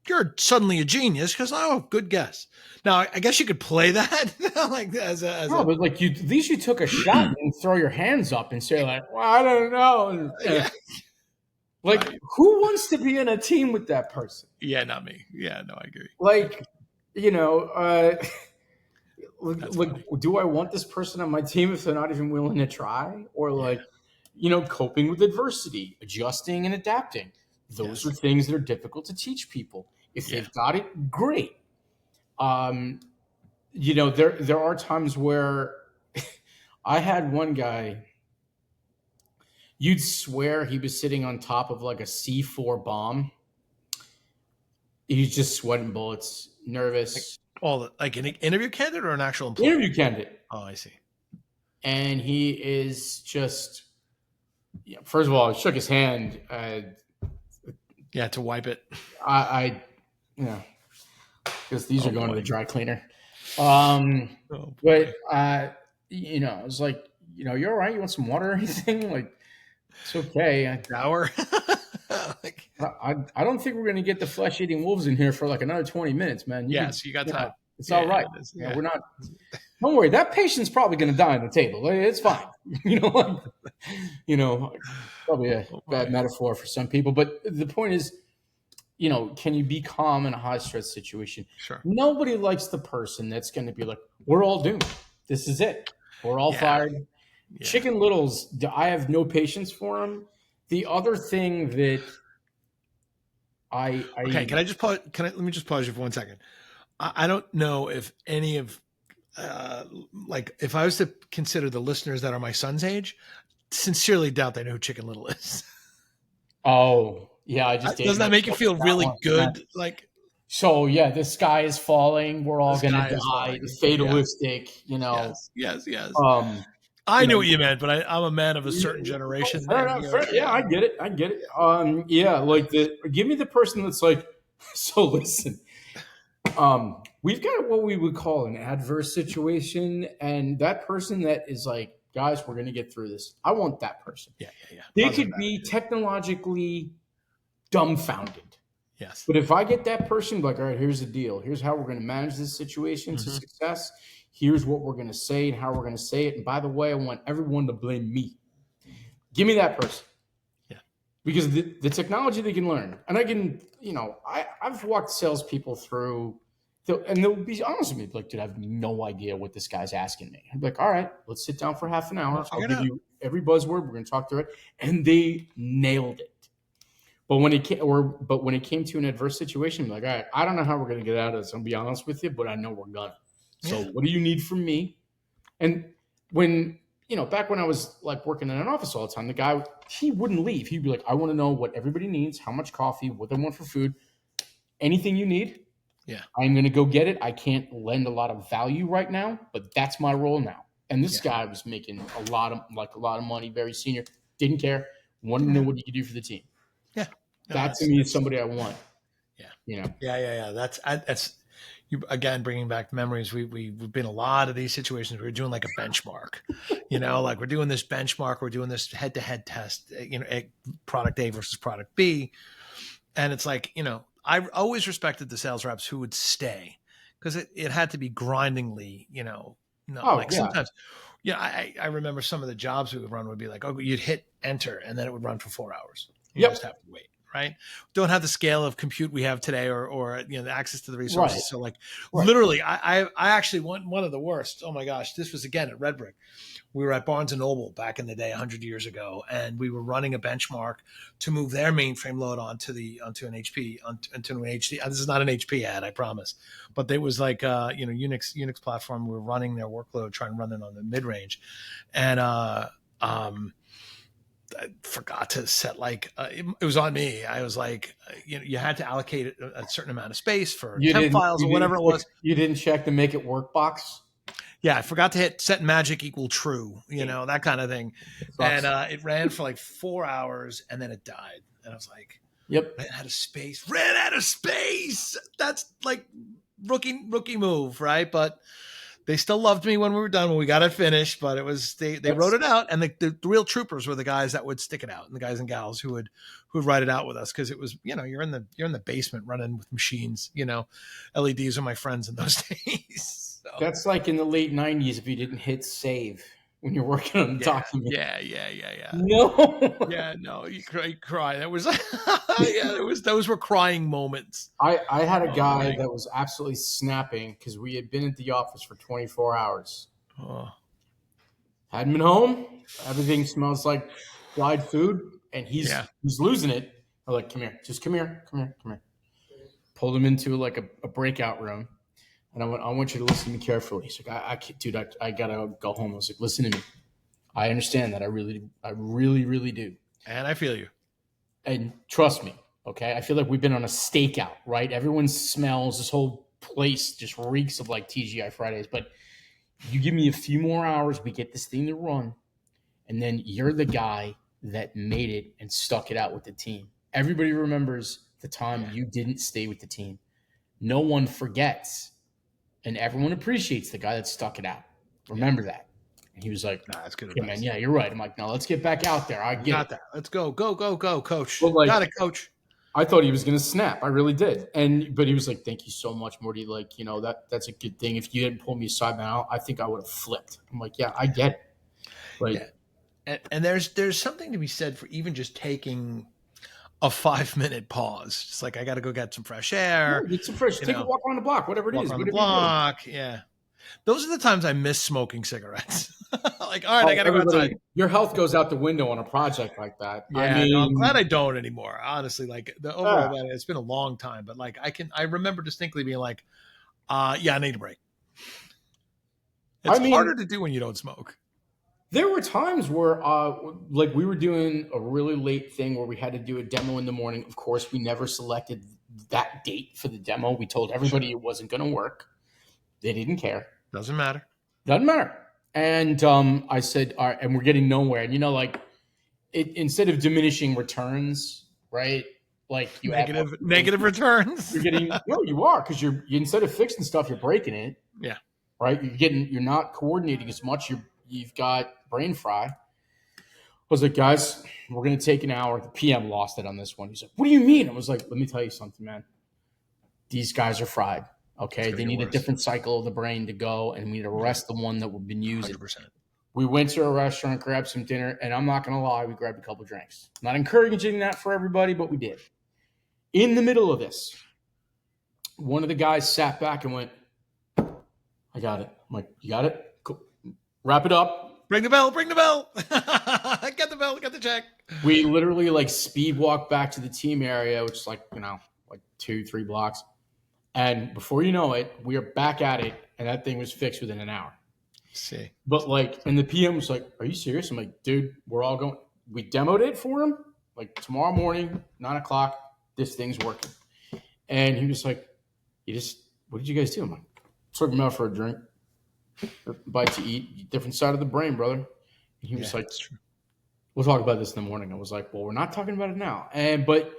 you're suddenly a genius because, oh, good guess. Now, I guess you could play that like No, but like you, at least you took a shot and throw your hands up and say like, "Well, I don't know." yeah, Like, right. who wants to be in a team with that person? Yeah, not me. Yeah, no, I agree. Like, you know, That's like, funny. do I want this person on my team if they're not even willing to try? Or Yeah. like, coping with adversity, adjusting and adapting. Those are Yes. things that are difficult to teach people. If Yeah. they've got it, great. There are times where I had one guy, you'd swear he was sitting on top of like a C4 bomb. He's just sweating bullets, Like nervous. like an interview candidate or an actual employee? Interview candidate. Oh, I see. And he is just, first of all, I shook his hand. Yeah, to wipe it. I because these Oh are going to boy. the dry cleaner. Oh But boy. I was like, you're all right. You want some water or anything? Like, it's okay. Shower. Like, I don't think we're going to get the flesh eating wolves in here for like another 20 minutes, man. yes, you got time. It's all Yeah, right. yeah. We're not. Don't worry. That patient's probably going to die on the table. It's fine. Like, probably a Oh bad boy. metaphor for some people, but the point is, can you be calm in a high stress situation? Sure. Nobody likes the person that's going to be like, we're all doomed. This is it. We're all Yeah. fired. Yeah. Chicken Littles, I have no patience for them. The other thing that Okay, can I just pause? Let me just pause you for 1 second. I don't know if any of like if I was to consider the listeners that are my son's age, sincerely doubt they know who Chicken Little is. oh yeah, I just Doesn't dated that make you myself feel with that really one. good? Like So yeah, the sky is falling. We're the all gonna sky is die. falling. Yes, Fatalistic, yes. Um, I you knew know, what you meant, but I'm a man of a certain yeah, generation, fair and enough. Yeah, yeah, I get it. I get it. Yeah, like give me the person that's like, so listen, we've got what we would call an adverse situation, and that person that is like, guys, we're gonna get through this. I want that person. yeah. They Positive could be attitude. technologically dumbfounded. Yes. But if I get that person, like, all right, here's the deal. Here's how we're going to manage this situation to Mm-hmm. success. Here's what we're going to say and how we're going to say it. And by the way, I want everyone to blame me. Give me that person. Yeah. Because the technology they can learn. And I can, I've walked salespeople through, and they'll be honest with me, like, dude, I have no idea what this guy's asking me. I'm like, all right, let's sit down for half an We'll hour. I'll figure it give out. you every buzzword. We're going to talk through it. And they nailed it. But when it came to an adverse situation, I'm like, all right, I don't know how we're going to get out of this. I'll be honest with you, but I know we're gonna. So Yeah. what do you need from me? And when back when I was like working in an office all the time, the guy, he wouldn't leave. He'd be like, I want to know what everybody needs, how much coffee, what they want for food, anything you need. Yeah. I'm going to go get it. I can't lend a lot of value right now, but that's my role now. And this Yeah. guy was making a lot of money, very senior, didn't care, wanted to know what he could do for the team. Yeah. No, That to me is somebody I want. Yeah. Yeah. That's you again bringing back memories. We've been in a lot of these situations. We're doing like a benchmark, like we're doing this benchmark. We're doing this head-to-head test. Product A versus product B, and it's like I always respected the sales reps who would stay because it had to be grindingly, like Yeah. sometimes. Yeah, I remember some of the jobs we would run would be like, oh, you'd hit enter and then it would run for 4 hours. You just have to wait, right? Don't have the scale of compute we have today or the access to the resources. Right. So like Right. literally, I actually one of the worst. Oh my gosh, this was again at Red Brick. We were at Barnes and Noble back in the day, 100 years ago, and we were running a benchmark to move their mainframe load onto an HP onto an HD. This is not an HP ad, I promise, but it was like Unix platform. We were running their workload, trying to run it on the mid range, and I forgot to set it was on me. I was like, you had to allocate a certain amount of space for temp files or whatever it was. You didn't check the make it work box. Yeah, I forgot to hit set magic equal true, that kind of thing. And it ran for like 4 hours and then it died. And I was like, yep, ran out of space. That's like rookie move, right? But They still loved me when we were done, when we got it finished, but it was they wrote That's it out, and the real troopers were the guys that would stick it out, and the guys and gals who would write it out with us, because it was, you're in the basement running with machines. LEDs are my friends in those days. So that's like in the late '90s if you didn't hit save when you're working on a yeah, document. yeah. No. Yeah, no, you cry. That was yeah, those were crying moments. I had a Oh guy my, that was absolutely snapping because we had been at the office for 24 hours. oh, Hadn't been home. Everything smells like fried food, and yeah, he's losing it. I'm like, come here, just come here, come here, come here. Pulled him into like a breakout room, and I want you to listen to me carefully. He's like, I can't, dude, I gotta go home. I was like, listen to me. I understand that. I really, really do. and I feel you. And trust me, okay? I feel like we've been on a stakeout, right? Everyone smells, this whole place just reeks of like TGI Fridays. But you give me a few more hours, we get this thing to run, and then you're the guy that made it and stuck it out with the team. Everybody remembers the time Yeah, you didn't stay with the team. No one forgets, and everyone appreciates the guy that stuck it out. yeah. Remember that. And he was like, Nah, that's good yeah, man, advice. yeah, you're right. I'm like, no, let's get back out there. I You get got it. that. Let's go, go, go, go, coach. But like, Got it, coach. I thought he was going to snap. I really did. But he was like, "Thank you so much, Morty. Like, that's a good thing. If you hadn't pulled me aside now, I think I would have flipped." I'm like, "Yeah, I get it." Yeah, Like, and there's something to be said for even just taking a 5 minute pause. Just like, I got to go get some fresh yeah, air. get some fresh. You Take a know, walk around the block, whatever it walk is, around the whatever you do. block. Yeah, those are the times I miss smoking cigarettes. Like, all right, I Oh, got to go outside. everybody, your health goes out the window on a project like that. I Yeah, no, I'm glad mean, I don't anymore. Honestly, like the overall, yeah. it's been a long time, but like I remember distinctly being like, yeah, I need a break. It's I harder mean, to do when you don't smoke. there were times where, like, we were doing a really late thing where we had to do a demo in the morning. Of course, we never selected that date for the demo. We told Sure. everybody it wasn't going to work. They didn't care. Doesn't matter. Doesn't matter. And I said, all right, and we're getting nowhere. And like instead of diminishing returns, right? Like you have Negative returns. you're getting no, you are because instead of fixing stuff, you're breaking it, Yeah. right? You're not coordinating as much. You've got brain fry. I was like, guys, we're gonna take an hour. The PM lost it on this one. He's like, what do you mean? I was like, let me tell you something, man. These guys are fried. It's Okay, gonna they get need a worse. different cycle of the brain to go, and we need to rest the one that we've been using. 100%. We went to a restaurant, grabbed some dinner, and I'm not going to lie, we grabbed a couple drinks. Not encouraging that for everybody, but we did. In the middle of this, one of the guys sat back and went, I got it. I'm like, you got it? Cool. Wrap it up. Ring the bell. Ring the bell. Get the bell. Get the check. We literally like speed walked back to the team area, which is like 2-3 blocks. And before you know it, we are back at it, and that thing was fixed within an hour. See. But like, and the PM was like, "Are you serious?" I'm like, "Dude, we're all going." We demoed it for him. Like tomorrow morning, 9:00. This thing's working. And he was like, What did you guys do?" I'm like, "Took him out for a drink, a bite to eat, different side of the brain, brother." And he was like, That's true. "We'll talk about this in the morning." I was like, "Well, we're not talking about it now." But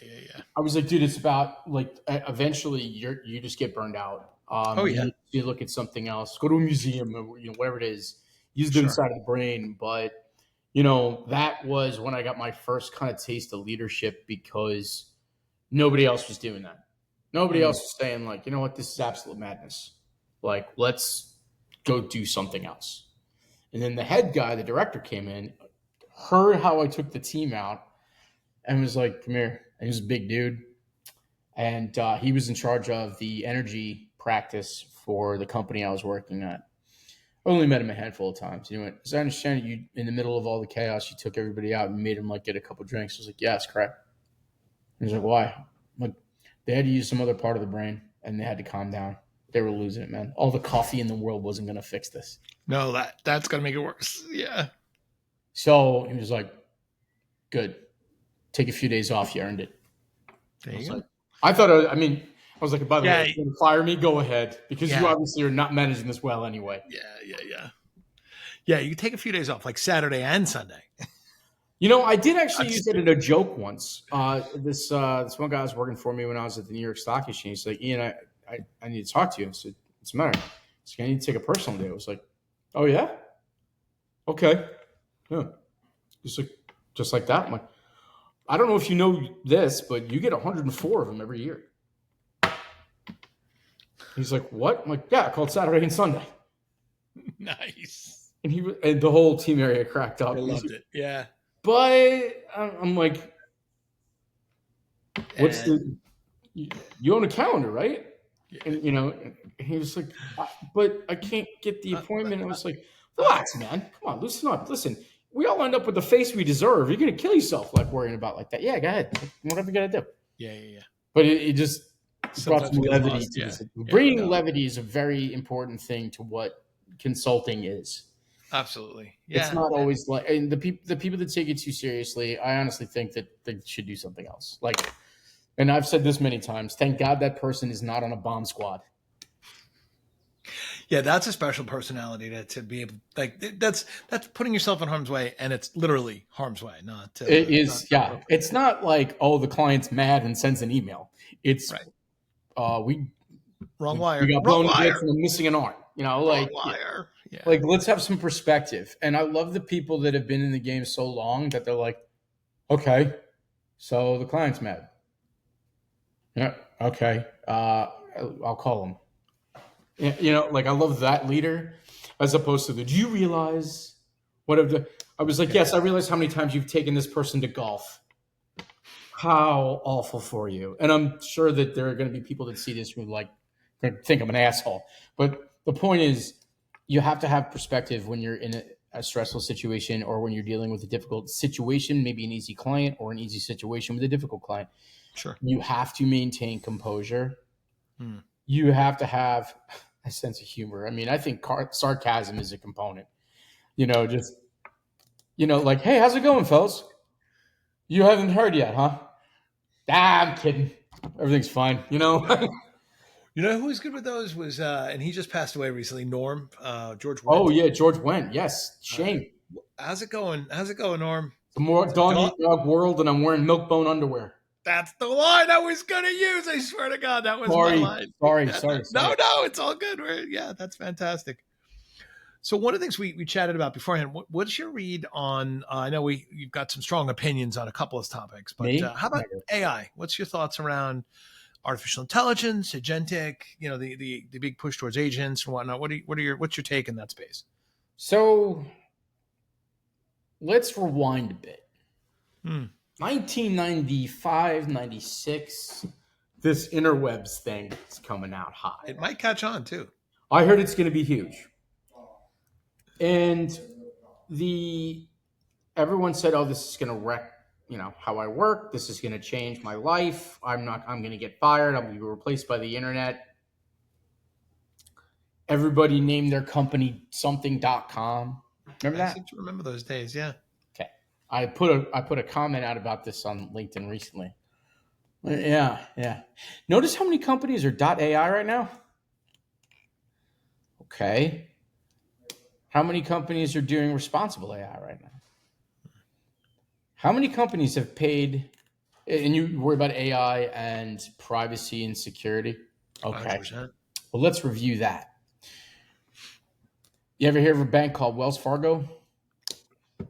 Yeah. I was like, "Dude, it's about like eventually you just get burned out. Oh yeah. You look at something else, go to a museum, or whatever it is. Use the Sure. inside of the brain." But that was when I got my first kind of taste of leadership because nobody else was doing that. Nobody else was saying like, you know what, this is absolute madness. Like, let's go do something else. And then the head guy, the director, came in, heard how I took the team out, and was like, "Come here." And he was a big dude, and he was in charge of the energy practice for the company I was working at. I only met him a handful of times. He went, "As I understand it, you in the middle of all the chaos, you took everybody out and made them like get a couple drinks." I was like, "Yes, correct." He's like, "Why?" I'm like, they had to use some other part of the brain, and they had to calm down. They were losing it, man. All the coffee in the world wasn't going to fix this. No, that's gonna make it worse. Yeah. So he was like, "Good. Take a few days off. You earned it." There I you was go. like, I thought, I mean, I was like, by the way, Yeah. if you want to fire me, go ahead, because you Yeah. obviously are not managing this well anyway. Yeah. Yeah. You can take a few days off, like Saturday and Sunday. I did actually use it in a joke once. This one guy was working for me when I was at the New York Stock Exchange. He's like, "Ian, I need to talk to you." I said, "What's the matter?" He I need to take a personal day. I was like, oh yeah, okay, yeah. Just like that. I'm like, I don't know if you know this, but you get 104 of them every year. He's like, what? I'm like, yeah, called Saturday and Sunday. Nice. And the whole team area cracked up. They loved it. Yeah. But I'm like, what's And you own a calendar, right? yeah. And he was like, but I can't get the appointment. I was like, relax, man. Come on, loosen up. Listen, we all end up with the face we deserve. You're going to kill yourself like worrying about like that. Yeah, go ahead. Whatever you got to do. Yeah. But it just brought Sometimes some it gets levity lost. to Yeah. this. Yeah, Bringing no, levity is a very important thing to what consulting is. absolutely. It's Yeah. not always like, and the people that take it too seriously, I honestly think that they should do something else. Like, and I've said this many times, thank God that person is not on a bomb squad. Yeah, that's a special personality to be able, like, that's putting yourself in harm's way, and it's literally harm's way, not It is, not yeah. It's not like, oh, the client's mad and sends an email. It's right. we Wrong we wire. got Wrong blown to wire. bits and I'm missing an arm. Wrong wire. Yeah. Like let's have some perspective. And I love the people that have been in the game so long that they're like, okay, so the client's mad. Yeah, okay. I'll call him. Like I love that leader as opposed to do you realize what have the I was like, yes, I realize how many times you've taken this person to golf. How awful for you. And I'm sure that there are going to be people that see this who like think I'm an asshole. But the point is you have to have perspective when you're in a stressful situation or when you're dealing with a difficult situation, maybe an easy client or an easy situation with a difficult client. Sure. You have to maintain composure. Hmm. You have to have a sense of humor. I mean, I think sarcasm is a component. Like, hey, how's it going, fellas? You haven't heard yet, huh? I'm kidding. Everything's fine. You know who was good with those was, and he just passed away recently, Norm, George Wendt. Oh, yeah, George Wendt. Yes. Shame. How's it going? How's it going, Norm? It's a more dog-eat-dog world, and I'm wearing milk-bone underwear. That's the line I was going to use. I swear to God, that was my line. Sorry. No, it's all good. That's fantastic. So one of the things we chatted about beforehand, what's your read on, I know you've got some strong opinions on a couple of topics, but how about AI? What's your thoughts around artificial intelligence, agentic, the big push towards agents and whatnot? What's your take in that space? So let's rewind a bit. 1995, 96, this interwebs thing is coming out hot. It might catch on too. I heard it's going to be huge. And everyone said, oh, this is going to wreck, how I work. This is going to change my life. I'm going to get fired. I'll be replaced by the internet. Everybody named their company something.com. Remember that? I seem to remember those days. Yeah. Okay. I put a comment out about this on LinkedIn recently. Yeah. Notice how many companies are .ai right now? Okay. How many companies are doing responsible AI right now? How many companies have paid, and you worry about AI and privacy and security? Okay. 100%. Well, let's review that. You ever hear of a bank called Wells Fargo?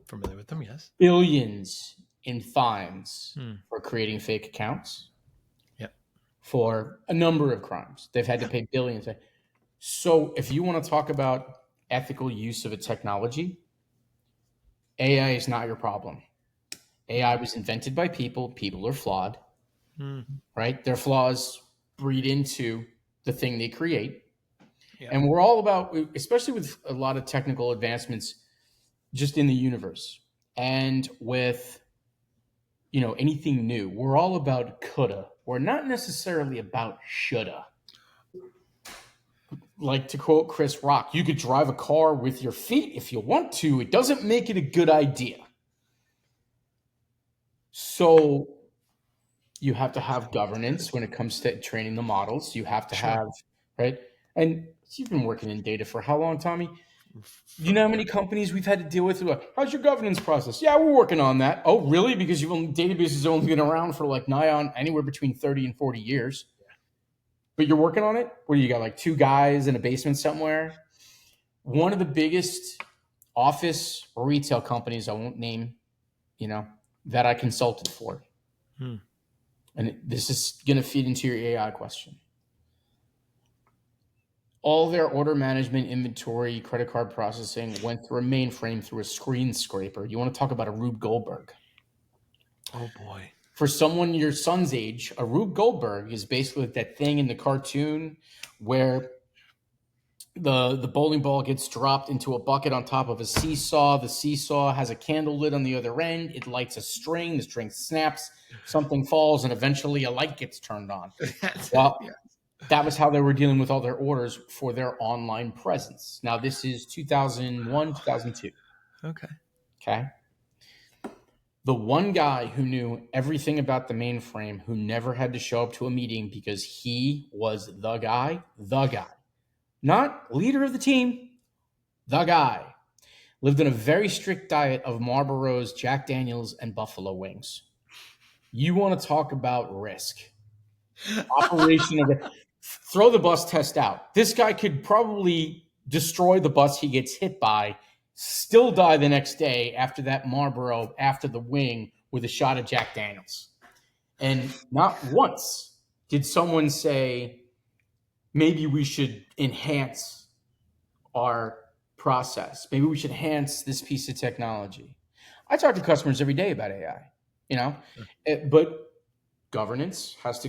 Familiar with them, yes. Billions in fines for creating fake accounts. Yep. For a number of crimes. They've had to pay billions. So if you want to talk about ethical use of a technology, AI is not your problem. AI was invented by people. People are flawed, right? Their flaws breed into the thing they create. Yeah. And we're all about, especially with a lot of technical advancements just in the universe and with, anything new, we're all about coulda. We're not necessarily about shoulda. Like to quote Chris Rock, you could drive a car with your feet if you want to. It doesn't make it a good idea. So you have to have governance when it comes to training the models. You have to have, right? And you've been working in data for how long, Tommy? You know how many companies we've had to deal with? How's your governance process? Yeah, we're working on that. Oh, really? Because databases have only been around for like anywhere between 30 and 40 years. but you're working on it? Where you got like two guys in a basement somewhere? One of the biggest office or retail companies, I won't name, that I consulted for. Hmm. And this is going to feed into your AI question. All their order management, inventory, credit card processing went through a mainframe through a screen scraper. You want to talk about a Rube Goldberg? Oh boy. For someone your son's age, a Rube Goldberg is basically that thing in the cartoon where the bowling ball gets dropped into a bucket on top of a seesaw. The seesaw has a candle lit on the other end. It lights a string. The string snaps. Something falls, and eventually a light gets turned on. That's it. Well, Yeah. that was how they were dealing with all their orders for their online presence. Now, this is 2001, 2002. Okay. Okay. The one guy who knew everything about the mainframe, who never had to show up to a meeting because he was the guy, not leader of the team, the guy, lived on a very strict diet of Marlboros, Jack Daniels, and buffalo wings. You want to talk about risk. Operation of it. Throw the bus test out. This guy could probably destroy the bus he gets hit by, still die the next day after that Marlboro, after the wing, with a shot of Jack Daniels. And not once did someone say, maybe we should enhance our process. Maybe we should enhance this piece of technology. I talk to customers every day about AI, but governance has to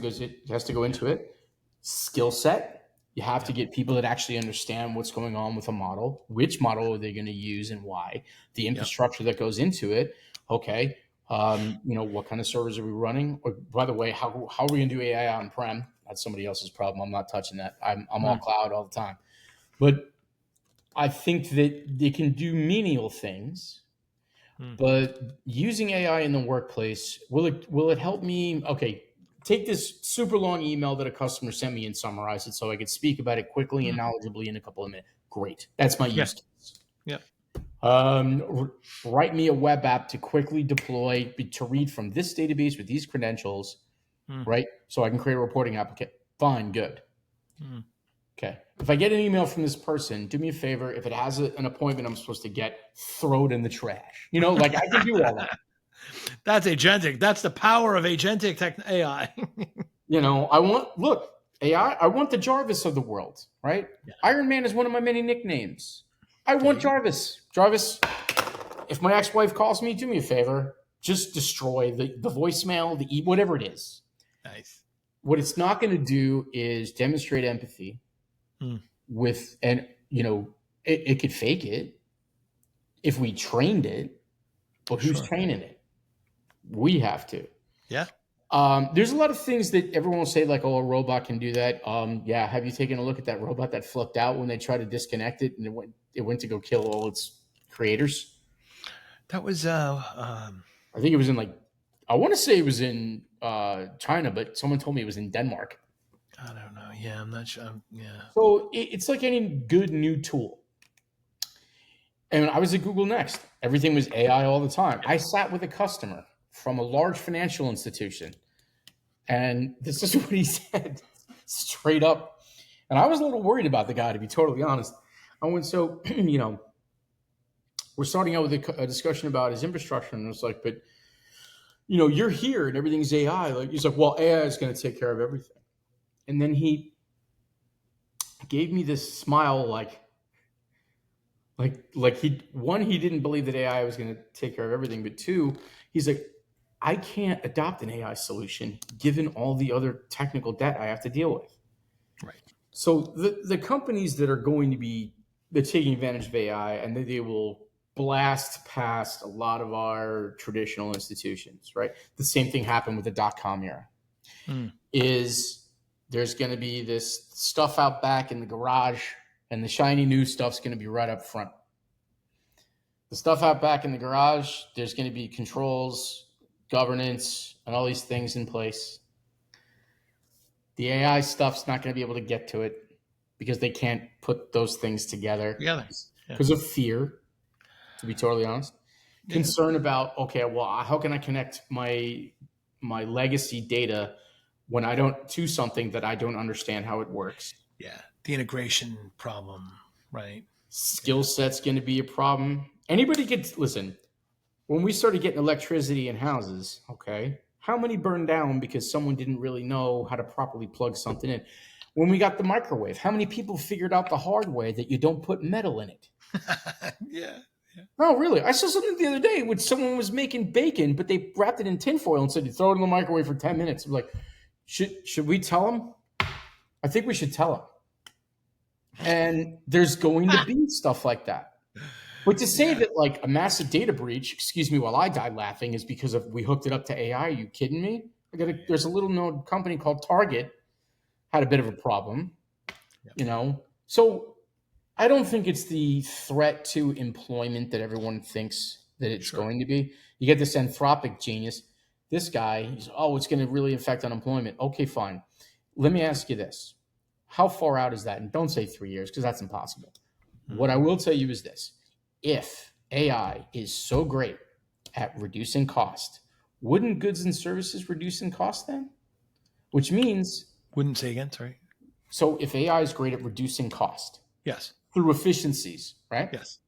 go into it. Skill set. You have to get people that actually understand what's going on with a model. Which model are they going to use and why? The infrastructure that goes into it. Okay. What kind of servers are we running? Or, by the way, how are we going to do AI on-prem? That's somebody else's problem. I'm not touching that. I'm all cloud all the time. But I think that they can do menial things. But using AI in the workplace, will it help me? Okay, take this super long email that a customer sent me and summarize it so I could speak about it quickly and knowledgeably in a couple of minutes. Great. That's my use case. Yeah. Write me a web app to quickly deploy, to read from this database with these credentials, right? So I can create a reporting application. Fine, good. Okay. If I get an email from this person, do me a favor. If it has an appointment I'm supposed to get, throw it in the trash. I can do all that. That's agentic. That's the power of agentic AI. AI, I want the Jarvis of the world, right? Yeah. Iron Man is one of my many nicknames. I want Jarvis. Jarvis, if my ex-wife calls me, do me a favor. Just destroy the voicemail, whatever it is. Nice. What it's not going to do is demonstrate empathy with, and it could fake it if we trained it, but who's training it? We have to. Yeah. There's a lot of things that everyone will say, like, oh, a robot can do that. Yeah. Have you taken a look at that robot that flipped out when they tried to disconnect it and it went to go kill all its creators? That was, I think it was I want to say it was in China, but someone told me it was in Denmark. I don't know. Yeah, I'm not sure. Yeah. So it's like any good new tool. And I was at Google Next. Everything was AI all the time. I sat with a customer from a large financial institution, and this is what he said straight up. And I was a little worried about the guy, to be totally honest. I went, so, we're starting out with a discussion about his infrastructure, and it was like, but, you're here and everything's AI. Like, he's like, well, AI is going to take care of everything. And then he gave me this smile, like he didn't believe that AI was going to take care of everything, but two, he's like, I can't adopt an AI solution given all the other technical debt I have to deal with. Right. So the companies that are going to be taking advantage of AI, and they will blast past a lot of our traditional institutions, right? The same thing happened with the .com era. Is there's going to be this stuff out back in the garage, and the shiny new stuff's going to be right up front. The stuff out back in the garage, there's going to be controls, governance, and all these things in place. The AI stuff's not going to be able to get to it because they can't put those things together because of fear, to be totally honest. Concern about, okay, well, how can I connect my legacy data when I don't do something that I don't understand how it works. Yeah. The integration problem, right? Skill Yeah. set's going to be a problem. Anybody gets, listen, when we started getting electricity in houses, okay, how many burned down because someone didn't really know how to properly plug something in? When we got the microwave, how many people figured out the hard way that you don't put metal in it? Yeah. Yeah. No, really. I saw something the other day when someone was making bacon, but they wrapped it in tinfoil and said you throw it in the microwave for 10 minutes. I'm like, should we tell them? I think we should tell them. And there's going to be stuff like that. But to say Yeah. that like a massive data breach, excuse me while I die laughing, is because of we hooked it up to AI. Are you kidding me? There's a little known company called Target had a bit of a problem, Yeah. you know. So I don't think it's the threat to employment that everyone thinks that it's Sure. going to be. You get this Anthropic genius. This guy, he's, oh, it's going to really affect unemployment. Okay, fine. Let me ask you this. How far out is that? And don't say 3 years because that's impossible. What I Mm-hmm. will tell you is this. If AI is so great at reducing cost, wouldn't goods and services reduce in cost then? Which means, Wouldn't say again. Sorry. so if AI is great at reducing cost Yes. through efficiencies, right? Yes.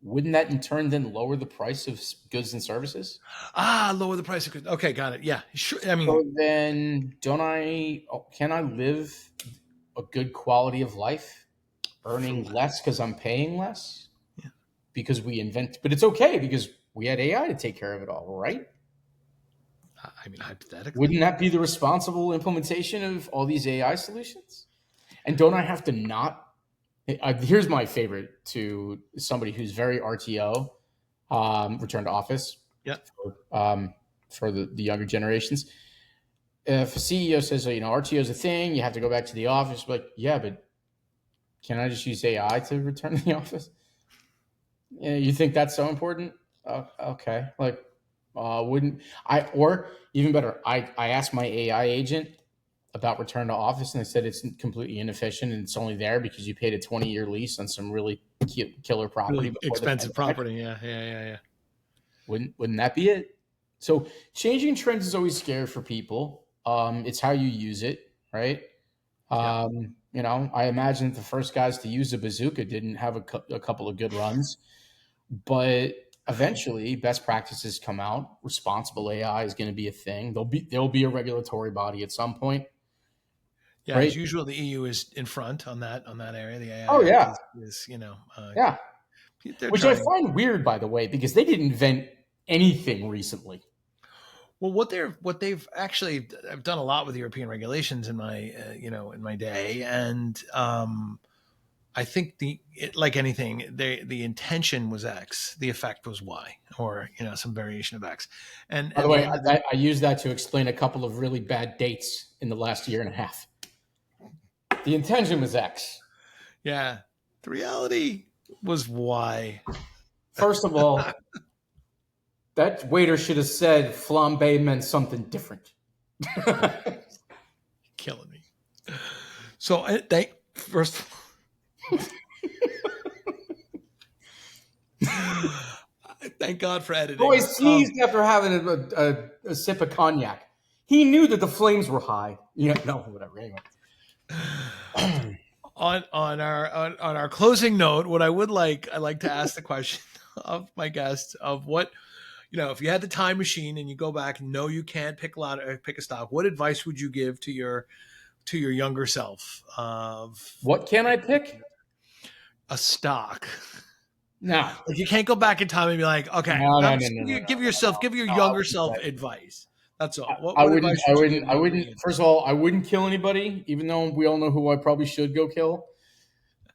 Wouldn't that in turn then lower the price of goods and services? Lower the price of goods. Okay, got it. Yeah, sure. I So mean, then can I live a good quality of life for earning less. less because I'm paying less? Yeah. Because we invent, but it's okay because we had AI to take care of it all, right? I mean, hypothetically. Wouldn't that be the responsible implementation of all these AI solutions? And don't I have to not? Here's my favorite to somebody who's very RTO, return to office, Yeah. um, for the younger generations. If a CEO says, you know, RTO is a thing, you have to go back to the office, but yeah, but can I just use AI to return to the office? Yeah, you think that's so important? Okay, like wouldn't I? Or even better, I asked my AI agent about return to office, and they said it's completely inefficient and it's only there because you paid a 20-year lease on some really killer property Really before the expensive pandemic. property. Yeah. Yeah. Yeah. Yeah. Wouldn't that be it? So changing trends is always scary for people. It's how you use it, right? Yeah. You know, I imagine the first guys to use a bazooka didn't have a couple of good runs, but eventually best practices come out. Responsible AI is going to be a thing. There'll be a regulatory body at some point, Yeah. right? As usual, the EU is in front on that area. The AI Oh Act yeah, is yeah. they're Which I trying. find weird, by the way, because they didn't invent anything recently. Well, what they've actually, I've done a lot with European regulations in my in my day, and I think like anything, the intention was X, the effect was Y, or some variation of X, and By the at the way, end of the I use that to explain a couple of really bad dates in the last year and a half. The intention was X. yeah, the reality was Y. First of all, that waiter should have said flambe meant something different. Killing me. So I thank first. Thank God for Roy editing. sneezed after having a sip of cognac. He knew that the flames were high. Yeah, no, whatever. Anyway. On our closing note, what I like to ask the question of my guests of what if you had the time machine and you go back and know you can't pick a stock, what advice would you give to your younger self of What can I pick? a stock? No. Like you can't go back in time and be like, okay, No, no, I'm no, just no, no, no, give your no. I younger wouldn't do self that. advice. That's all. I What wouldn't. advice I would you give wouldn't. I younger wouldn't. Ian? First of all, I wouldn't kill anybody, even though we all know who I probably should go kill.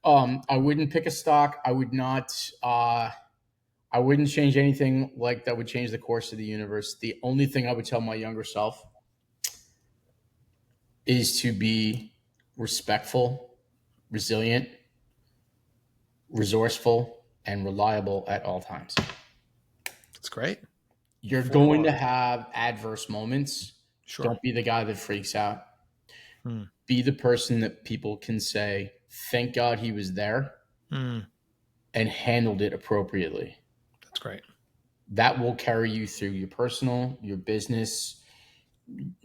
I wouldn't pick a stock. I would not. I wouldn't change anything like that would change the course of the universe. The only thing I would tell my younger self is to be respectful, resilient, resourceful, and reliable at all times. That's great. You're Four going to R's. have adverse moments. Sure. Don't be the guy that freaks out. Hmm. Be the person that people can say, thank God he was there Hmm. and handled it appropriately. That's great. That will carry you through your personal, your business,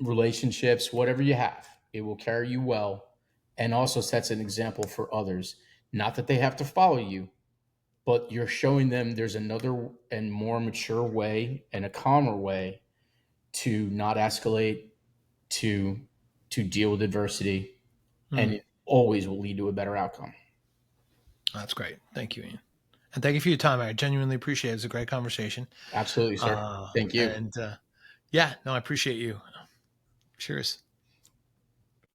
relationships, whatever you have. It will carry you well and also sets an example for others. Not that they have to follow you, but you're showing them there's another and more mature way and a calmer way to not escalate, to deal with adversity, and Mm, it always will lead to a better outcome. that's great. Thank you, Ian. And thank you for your time. I genuinely appreciate it. It's a great conversation. Absolutely, sir. Thank you. And yeah, no, I appreciate you. Cheers.